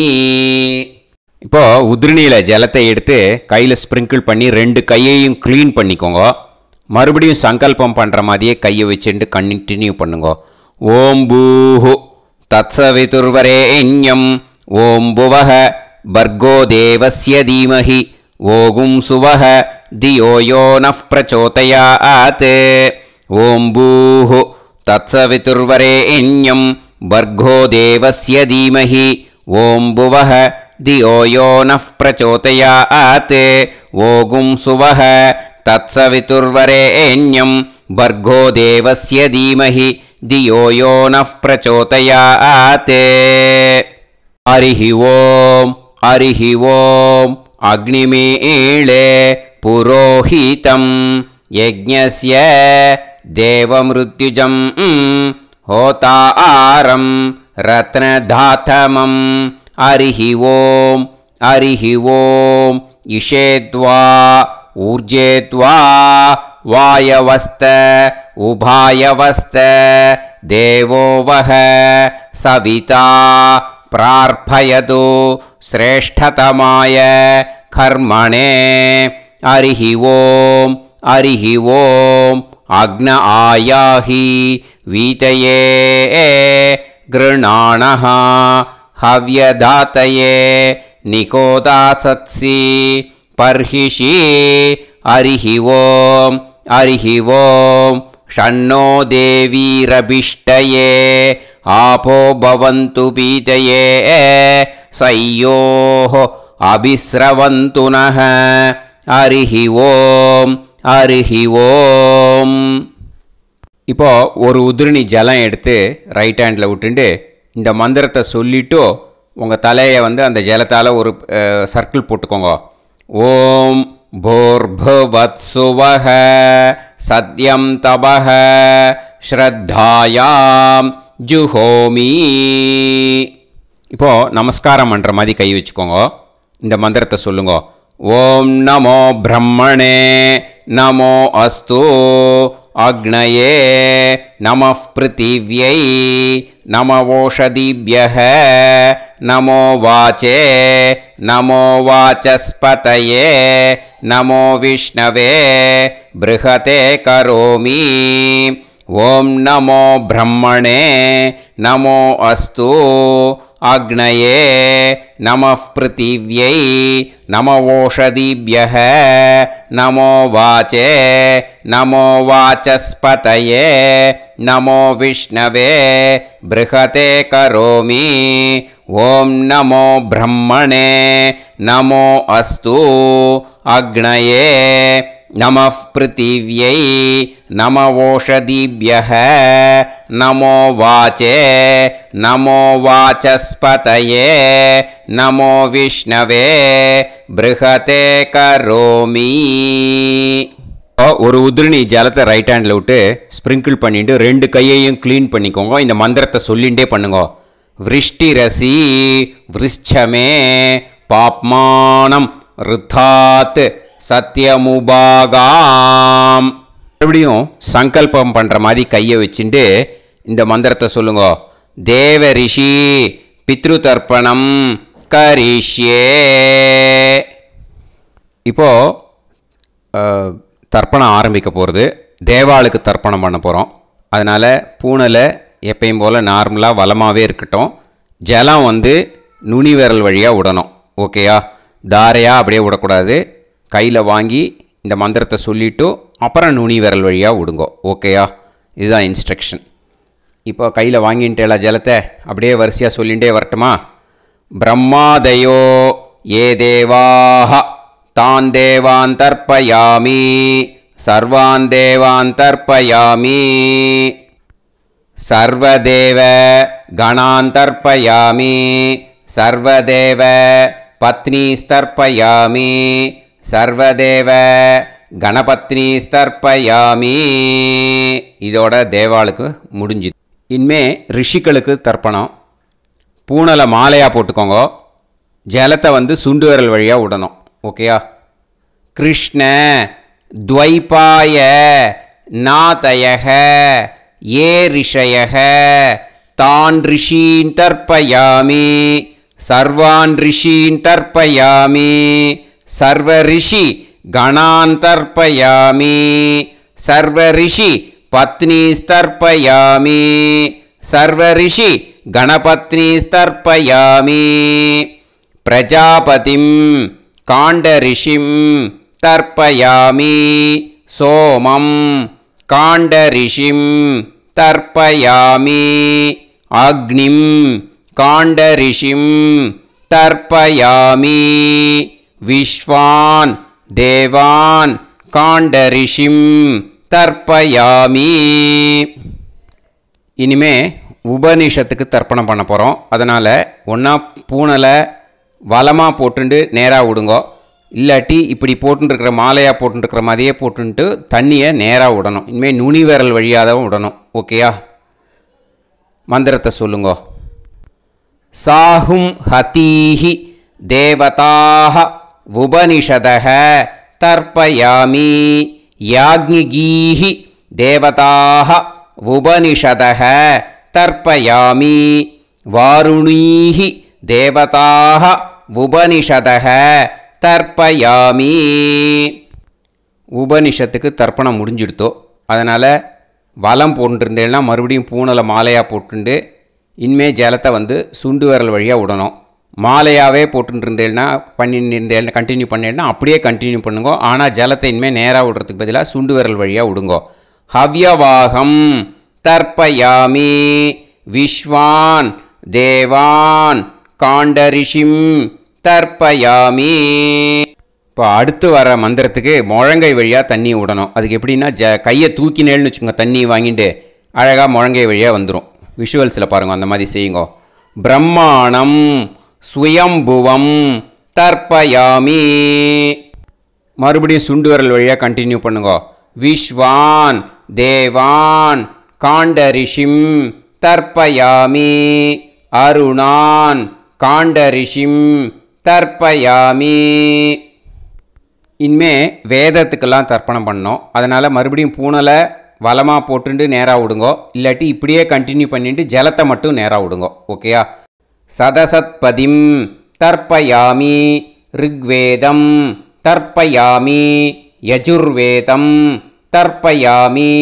இப்போது உதிரணியில் ஜலத்தை எடுத்து கையில் ஸ்ப்ரிங்கிள் பண்ணி 2 கையையும் க்ளீன் பண்ணிக்கோங்க. மறுபடியும் சங்கல்பம் பண்ணுற மாதிரியே கையை வச்சுட்டு கண்டினியூ பண்ணுங்க. ஓம் பூஹு தத்சவிதுர்வரேண்யம் ஓம் புவஹ பர்கோ தேவஸ்ய தீமஹி ஓகும் சுவஹ தியோ யோ நः பிரச்சோதயாத். ஓம் பூஹு தத்சவிதுர்வரேண்யம் வர்கோ தேவஸ்ய தீமஹி ஓம் புவஹ தியோ யோ நः பிரச்சோதயாத் ஓகும் சுவஹ தத்சவிதுர்வரேண்யம் வர்கோ தேவஸ்ய தீமஹி தியோ யோ நः பிரச்சோதயாத். ஹரிஹி ஓம் ஹரிஹி ஓம் அக்னிமீளே புரோஹிதம் யஜ்ஞஸ்ய தேவமிருத்யுஜம் ஹோதாரம் ரத்னதாதமம். ஹரிஹி ஓம் ஹரிஹி ஓம் இஷேத்வா ஊர்ஜேத்வா வாயவஸ்த உபாயவஸ்த தேவோ வஹ சவிதா பிரார்ப்பயது ஸ்ரேஷ்டதமாய கர்மணே. ஹரிஹி ஓம் ஹரிஹி ஓம் அக்ன ஆயாஹி வீதயே கிருணாணஹ ஹவ்யதாத்தயே நிகோதாசத்சி பர்ஹிஷி. ஹரிஹி ஓம் ஹரிஹி ஓம் ஷண்ணோ தேவீரபிஷ்டயே ஆபோ பவந்து பீதயே சய்யோஹ அபிஸ்ரவந்து நஹ. ஹரிஹி ஓம் ஹரிஹி ஓம். இப்போ ஒரு உதிரணி ஜலம் எடுத்து ரைட் ஹேண்டில் விட்டுண்டு இந்த மந்திரத்தை சொல்லிவிட்டு உங்கள் தலையை அந்த ஜலத்தால் ஒரு சர்க்கிள் போட்டுக்கோங்க. ஓம் பூர்புவத்சுவஹ சத்யம் தபஹ ஸ்ரத்தாயாம் ஜுஹோமி. இப்போது நமஸ்காரம் பண்ணுற மாதிரி கை வச்சுக்கோங்க. இந்த மந்திரத்தை சொல்லுங்க. ஓம் நமோ பிரம்மணே நமோ அஸ்து அக்னயே நமः பிருத்திவ்யை நமவோஷதிப்யஹ நமோ வாச்சே நமோ வாசஸ்பதயே நமோ விஷ்ணவே ப்ருஹதே கரோமி. ஓம் நமோ பிரம்மணே நமோ அஸ்து அக்னயே நமः பிருத்திவ்யை நமவோஷதிப்யஹ நமோ வாச்சே நமோ வாசஸ்பதயே நமோ விஷ்ணவே ப்ருஹதே கரோமி. ஓம் நமோ பிரம்மணே நமோ அஸ்து அக்னயே நமः பிருத்திவ்யை நமவோஷதிப்யஹ நமோ வாச்சே நமோ வாசஸ்பதயே நமோ விஷ்ணவே ப்ருஹதே கரோமி. ஒரு உதிரணி ஜலத்தை ரைட் ஹேண்டில் விட்டு ஸ்ப்ரிங்கிள் பண்ணிட்டு ரெண்டு கையையும் க்ளீன் பண்ணிக்கோங்க. இந்த மந்திரத்தை சொல்லிகிட்டே பண்ணுங்க. விருஷ்டிரசி விருஷ்சமே பாப்மானம் ருத்தாத் சத்யமுபாகாம். மறுபடியும் சங்கல்பம் பண்ணுற மாதிரி கையை வச்சுட்டு இந்த மந்திரத்தை சொல்லுங்க. தேவ ரிஷி பித்ரு தர்ப்பணம் கரிஷ்யே. இப்போது தர்ப்பணம் ஆரம்பிக்க போகிறது. தேவாளுக்கு தர்ப்பணம் பண்ண போகிறோம். அதனால் பூனலை எப்பயும் போல் நார்மலாக வளமாகவே இருக்கட்டும். ஜலம் நுனி விரல் வழியாக விடணும். ஓகேயா? தாரையாக அப்படியே விடக்கூடாது. கையில் வாங்கி இந்த மந்திரத்தை சொல்லிவிட்டு அப்புறம் நுனி விரல் வழியாக விடுங்கோ. ஓகேயா? இதுதான் இன்ஸ்ட்ரக்ஷன். இப்போ கையில் வாங்கிட்டேல ஜலத்தை அப்படியே வரிசையாக சொல்லிகிட்டே வரட்டுமா? பிரம்மாதயோ ஏ தேவாஹ தான் தேவான் தர்ப்பயாமி சர்வான் தேவான் தர்ப்பயாமி சர்வதேவ கணான் தர்ப்பயாமி சர்வதேவ பத்னீஸ்தர்ப்பயாமி சர்வதேவ கணபத்னீஸ்தர்ப்பயாமி. இதோட தேவாளுக்கு முடிஞ்சுது. இனிமே ரிஷிகளுக்கு தர்ப்பணம். பூனலை மாலையாக போட்டுக்கோங்க. ஜலத்தை சுண்டு விரல் வழியாக விடணும். ஓகேயா? கிருஷ்ண துவைபாய நாதயக ஏ ரிஷயக தான் ரிஷீன் தர்ப்பயாமி சர்வான் ரிஷீன் தர்ப்பயாமி சர்வ ரிஷி கணான் தர்ப்பயாமி சர்வ ரிஷி பத்னீஸ்தர்ப்பயாமி சர்வ ரிஷி கணபத்னீஸ்தர்ப்பயாமி பிரஜாபதிம் காண்ட ரிஷிம் தர்ப்பயாமி சோமம் काण्डऋषिं तर्पयामि अग्निं काण्डऋषिं तर्पयामि विश्वान् देवान् काण्डऋषिं तर्पयामि இனிமே உபனிஷத்துக்கு தர்ப்பணம் பண்ண போகிறோம். அதனால் ஒன்றா பூனலை வலமாக போட்டுண்டு நேராக விடுங்கோ, இல்லாட்டி இப்படி போட்டுருக்கிற மாலையாக போட்டுருக்கிற மாதிரியே போட்டுன்ட்டு தண்ணியை நேராக விடணும். இனிமேல் நுனி விரல் வழியாக தான் விடணும். ஓகேயா? மந்திரத்தை சொல்லுங்கோ. சாஹும் ஹதீஹி தேவதாக உபனிஷதஹ தர்ப்பயாமி யாக்ஞிகீஹி தேவதாக உபனிஷதஹ தர்ப்பயாமி வாருணீஹி தேவதாக உபனிஷதஹ தர்ப்பயாமி. உபனிஷத்துக்கு தர்ப்பணம் முடிஞ்சிடுத்தோ, அதனால் வலம் போட்டுருந்தேன்னா மறுபடியும் பூனலை மாலையாக போட்டுண்டு இனிமே ஜலத்தை சுண்டு விரல் வழியாக விடணும். மாலையாகவே போட்டுருந்தேன்னா பண்ணியிருந்தேன் கண்டினியூ பண்ணேன்னா அப்படியே கண்டினியூ பண்ணுங்கோ. ஆனால் ஜலத்தை இனிமேல் நேராக விடுறதுக்கு பதிலாக சுண்டு விரல் வழியாக விடுங்கோ. ஹவ்யவாகம் தர்ப்பயாமி விஸ்வான் தேவான் காண்டரிஷிம் தர்ப்பயாமி. இப்போ அடுத்து வர மந்திரத்துக்கு முழங்கை வழியாக தண்ணி விடணும். அதுக்கு எப்படின்னா கையை தூக்கினேன்னு வச்சுக்கோங்க, தண்ணி வாங்கிட்டு அழகாக முழங்கை வழியாக வந்துடும். விஷுவல்ஸில் பாருங்கள், அந்த மாதிரி செய்யுங்கோ. பிரம்மாணம் சுயம்புவம் தர்ப்பயாமி. மறுபடியும் சுண்டு விரல் வழியாக கண்டினியூ பண்ணுங்கோ. விஸ்வான் தேவான் காண்டரிஷிம் தர்ப்பயாமி அருணான் காண்டரிஷிம் தர்ப்பயாமி. இனிமே வேதத்துக்கெல்லாம் தர்ப்பணம் பண்ணோம். அதனால் மறுபடியும் பூனலை வலமாக போட்டுண்டு நேராக விடுங்கோ, இல்லாட்டி இப்படியே கண்டினியூ பண்ணிட்டு ஜலத்தை மட்டும் நேராக விடுங்கோ. ஓகேயா? சதசத்பதிம் தர்ப்பயாமி ரிக்வேதம் தர்ப்பயாமி யஜுர்வேதம் தர்ப்பயாமி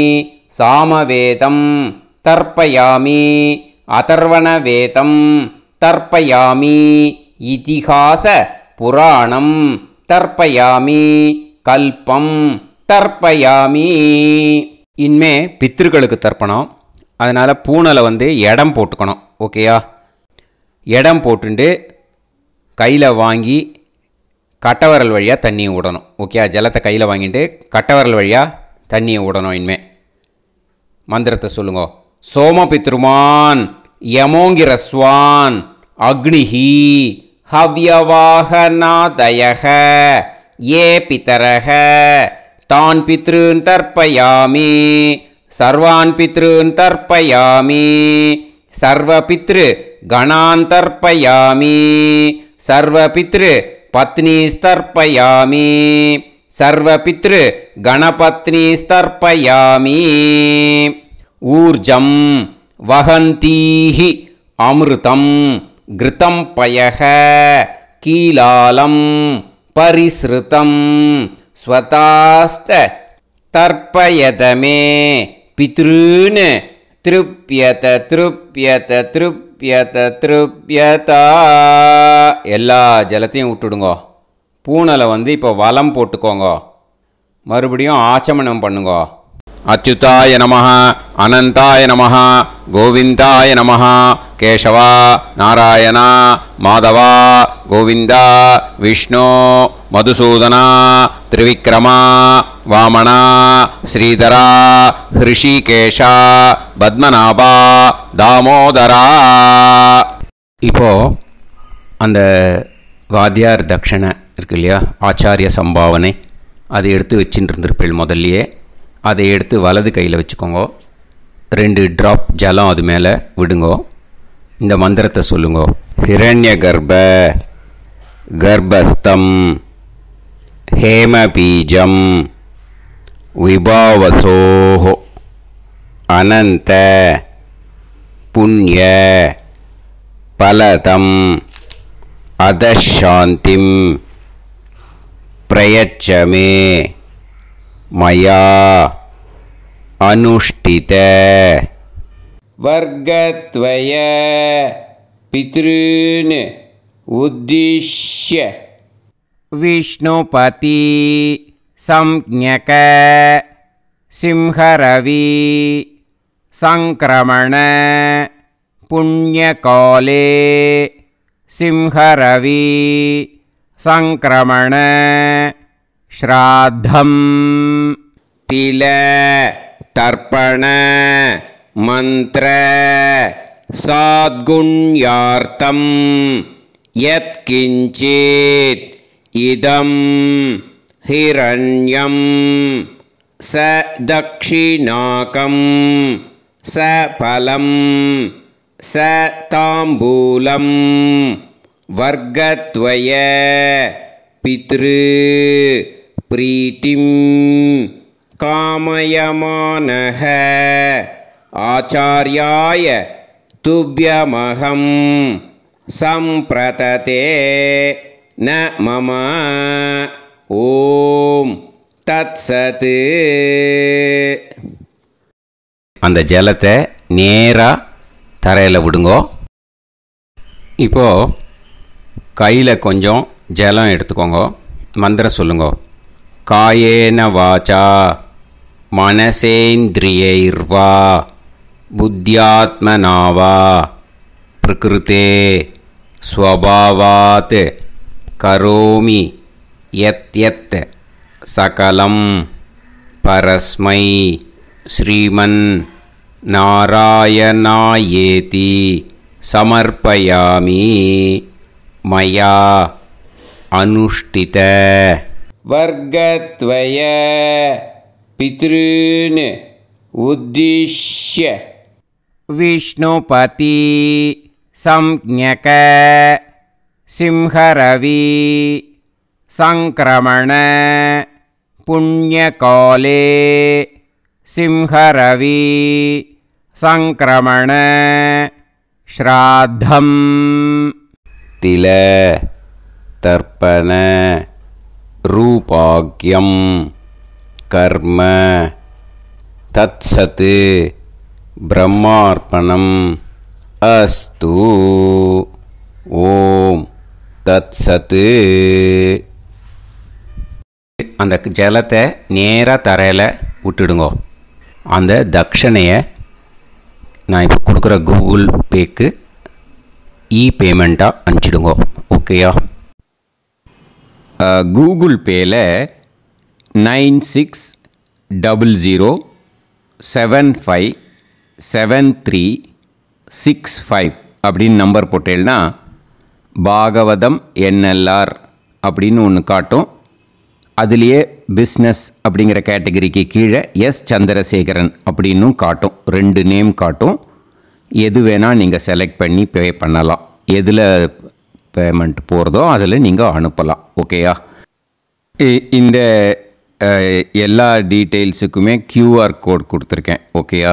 சாமவேதம் தர்ப்பயாமி அதர்வணவேதம் தர்ப்பயாமி இதிஹாச புராணம் தர்ப்பயாமி கல்பம் தர்ப்பயாமி. இனிமே பித்ருக்களுக்கு தர்ப்பணம். அதனால் பூனலை இடம் போட்டுக்கணும். ஓகேயா? இடம் போட்டுண்டு கையில் வாங்கி கட்டவரல் வழியாக தண்ணியை விடணும். ஓகேயா? ஜலத்தை கையில் வாங்கிட்டு கட்டவரல் வழியாக தண்ணியை விடணும். இனிமே மந்திரத்தை சொல்லுங்க. சோமபித்ருமான் யமோங்கிரஸ்வான் அக்னிஹி ஹவ்யவாகநாதயஹ ஏ பிதரஹ தான் பித்ருன் தர்ப்பயாமி சர்வான் பித்ருன் தர்ப்பயாமி சர்வபித்ரு கணான் தர்ப்பயாமி சர்வபித்ரு பத்னிஸ்தர்ப்பயாமி சர்வபித்ரு கணபத்னிஸ்தர்ப்பயாமி. ஊர்ஜம் வஹந்தீஹி அமிர்தம் கிருதம் பயஹ கீலாலம் பரிஸ்ருதம் ஸ்வதாஸ்த தர்ப்பயதமே பித்ருன் திருப்யத திருப்யத திருப்யத திருப்யதா. எல்லா ஜலத்தையும் விட்டுடுங்கோ. பூனலை இப்போ வலம் போட்டுக்கோங்க. மறுபடியும் ஆச்சமனம் பண்ணுங்கோ. அச்சுதாய நமஹ அனந்தாய நமஹ கோவிந்தாய நமஹ கேசவா நாராயணா மாதவா கோவிந்தா விஷ்ணு மதுசூதனா திரிவிக்ரமா வாமனா ஸ்ரீதரா ஹிருஷிகேஷா பத்மநாபா தாமோதரா. இப்போது அந்த வாத்தியார் தட்சணை இருக்கு இல்லையா, ஆச்சாரிய சம்பாவனை, அதை எடுத்து வச்சுட்டு இருந்திருப்பேள் முதல்லையே. அதை எடுத்து வலது கையில் வச்சுக்கோங்க. 2 ட்ராப் ஜலம் அது மேலே விடுங்கோ. இந்த மந்திரத்தை சொல்லுங்கோ. ஹிரண்ய கர்ப்ப கர்ப்பஸ்தம் ஹேமபீஜம் விபாவசோஹோ அனந்த புண்ணிய பலதம் அதசாந்திம் பிரயச்சமே மயா அனுஷ்டித வர்க்கத்வய பித்ருன் உத்திஷ்ய விஷ்ணுபதி சம்ஞக சிம்ஹரவி சங்கிரமண புண்ணியகாலே சிம்ஹரவி சங்கிரமண ஸ்ராத்தம் தில தர்ப்பண மந்திர சாத்குண்யார்த்தம் யத்கிஞ்சித் இதம் ஹிரண்யம் ச தக்ஷிணாகம் ச பலம் ச தாம்பூலம் வர்க்கத்வய பித்ரு பிரீத்திம் காமயமானஹ ஆச்சார்யாய துப்யமஹம் சம்பிரததே ந மம ஓம் தத்சத். அந்த ஜலத்தை நேராக தரையில் விடுங்கோ. இப்போது கையில் கொஞ்சம் ஜலம் எடுத்துக்கோங்க. மந்திரம் சொல்லுங்க. காயேன வாச்சா மனசேந்திரியைர்வா புத்தியாத்மனாவா பிரகிருதே ஸ்வபாவாத் கரோமி யத் யத் சகலம் பரஸ்மை ஸ்ரீமன் நாராயணாயேதி சமர்ப்பயாமி மயா அனுஷ்டித வர்க்கத்வய பித்ருன் உத்திஷ்ய விஷ்ணுபதி சம்ஞக சிம்ஹரவி சங்கிரமண புண்ணியகாலே சிம்ஹரவி சங்கிரமண ஸ்ராத்தம் தில தர்ப்பண ரூபாக்யம் கர்ம தத்சத் பிரம்மார்ப்பணம் அஸ்து. ஓம் தத்சத். அந்த ஜலத்தை நேராக தரையில் விட்டுடுங்கோ. அந்த தட்சணையை நான் இப்போ கொடுக்குற கூகுள் பேக்கு பேமெண்ட்டாக அனுப்பிச்சிடுங்கோ. ஓகேயா? கூகுள் பேயில் 9600757365 அப்படின்னு நம்பர் போட்டேன்னா பாகவதம் NLR அப்படின்னு ஒன்று காட்டும். அதுலேயே பிஸ்னஸ் அப்படிங்கிற கேட்டகரிக்கு கீழே எஸ் சந்திரசேகரன் அப்படின்னும் காட்டும். 2 நேம் காட்டும். எது வேணால் நீங்கள் செலக்ட் பண்ணி பே பண்ணலாம். எதில் பேமெண்ட் போகிறதோ அதில் நீங்கள் அனுப்பலாம். ஓகேயா? இந்த எல்லா டீட்டெயில்ஸுக்குமே QR கோட் கொடுத்துருக்கேன். ஓகேயா?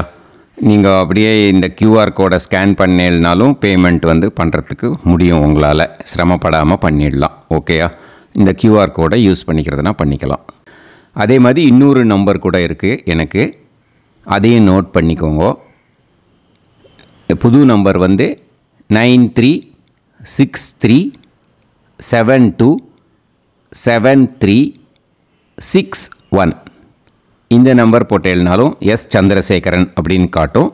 நீங்கள் அப்படியே இந்த QR கோடை ஸ்கேன் பண்ணேன்னாலும் பேமெண்ட் பண்ணுறதுக்கு முடியும். உங்களால் சிரமப்படாமல் பண்ணிடலாம். ஓகேயா? இந்த QR கோடை யூஸ் பண்ணிக்கிறதுனா பண்ணிக்கலாம். அதே மாதிரி இன்னொரு நம்பர் கூட இருக்குது எனக்கு. அதையும் நோட் பண்ணிக்கோங்க. புது நம்பர் 9363727361. இந்த நம்பர் போட்டேல்னாலும் எஸ் சந்திரசேகரன் அப்படின்னு காட்டும்.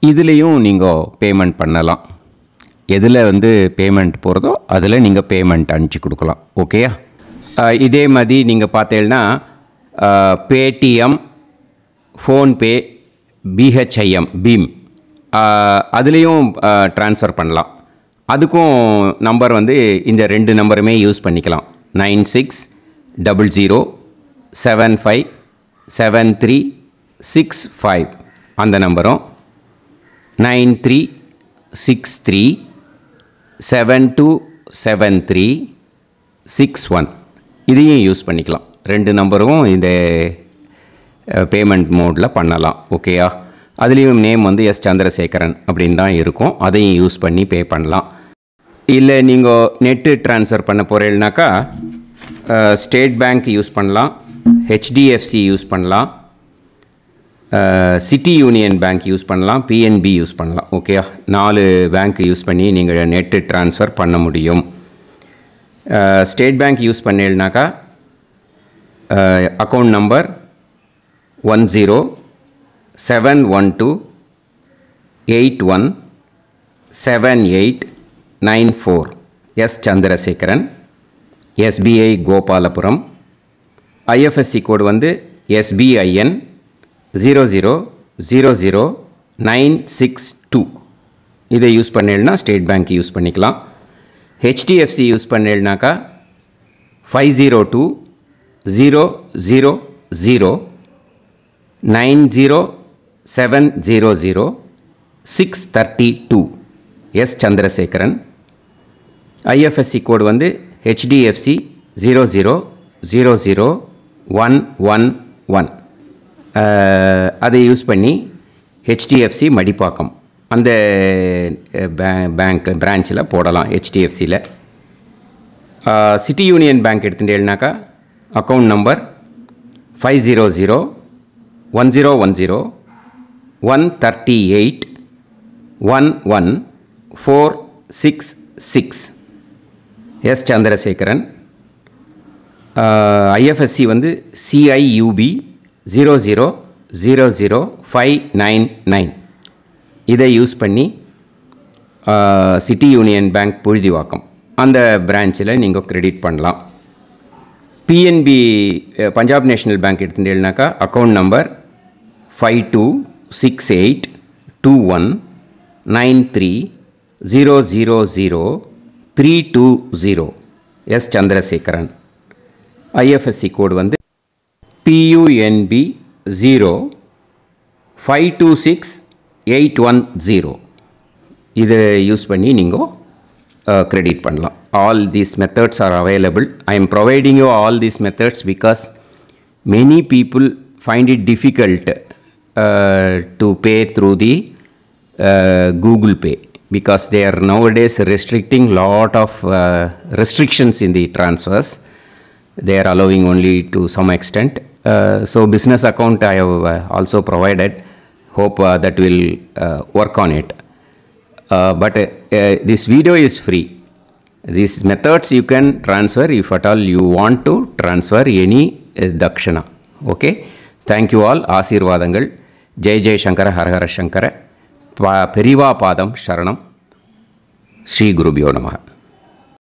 இதுலேயும் நீங்கள் பேமெண்ட் பண்ணலாம். எதில் பேமெண்ட் போகிறதோ அதில் நீங்கள் பேமெண்ட் அனுப்பிச்சி கொடுக்கலாம். ஓகேயா? இதே மாதிரி நீங்கள் பார்த்தேன்னா பேடிஎம், ஃபோன்பே, பிஹெச்ஐஎம், பீம் அதுலேயும் ட்ரான்ஸ்ஃபர் பண்ணலாம். அதுக்கும் நம்பர் இந்த 2 நம்பருமே யூஸ் பண்ணிக்கலாம். 9600757365 அந்த நம்பரும் 9363727361 இதையும் யூஸ் பண்ணிக்கலாம். 2 நம்பரும் இந்த பேமெண்ட் மோடில் பண்ணலாம். ஓகேயா? அதுலேயும் நேம் எஸ் சந்திரசேகரன் அப்படின்னு தான் இருக்கும். அதையும் யூஸ் பண்ணி பே பண்ணலாம். இல்லை நீங்கள் நெட்டு ட்ரான்ஸ்ஃபர் பண்ண போகிறீங்கனாக்கா ஸ்டேட் பேங்க் யூஸ் பண்ணலாம், HDFC யூஸ் பண்ணலாம், சிட்டி யூனியன் பேங்க் யூஸ் பண்ணலாம், PNB யூஸ் பண்ணலாம். ஓகேயா? 4 பேங்க் யூஸ் பண்ணி நீங்கள் நெட்டு ட்ரான்ஸ்ஃபர் பண்ண முடியும். ஸ்டேட் பேங்க் யூஸ் பண்ணீங்கனாக்கா account number 10-712-81-7894 S Chandrasekaran, SBI Gopalapuram. IFSC code வந்து SBIN 0000962. இதை யூஸ் பண்ணேன்னா ஸ்டேட் பேங்க் யூஸ் பண்ணிக்கலாம். HDFC யூஸ் பண்ணேன்னாக்கா 502-000-90700-632 எஸ் சந்திரசேகரன். IFSC கோடு வந்து HDFC 0000111. அதை யூஸ் பண்ணி HDFC மடிப்பாக்கம் அந்த பேங்க் பிரான்ச்சில் போடலாம். HDFCயில் சிட்டி யூனியன் பேங்க் எடுத்துட்டேன்னாக்கா account number 500-1010-138-11466 S Chandrasekaran. IFSC வந்து CIUB 0000599. இதை யூஸ் பண்ணி சிட்டி யூனியன் பேங்க் புழுதிவாக்கம் அந்த பிரான்ச்சில் நீங்கள் கிரெடிட் பண்ணலாம். PNB பஞ்சாப் நேஷ்னல் பேங்க் எடுத்துட்டேன்னாக்கா account number 52682193000320 S Chandrasekaran. IFSC code வந்து PUNB 0526810. இதை யூஸ் பண்ணி நீங்கள் கிரெடிட் பண்ணலாம். All these methods are available. I am providing you all these methods because many people find it difficult to pay through the Google Pay because they are nowadays restricting lot of restrictions in the transfers. They are allowing only to some extent. So business account I have also provided. Hope that will work on it. But this video is free. These methods you can transfer if at all you want to transfer any dakshana. Okay. Thank you all. ஆசீர்வாதங்கள். ஜெய் ஜெய் சங்கர ஹர ஹர சங்கர. பெரிவா பாதம் சரணம். ஸ்ரீ குருபியோ நமஹ.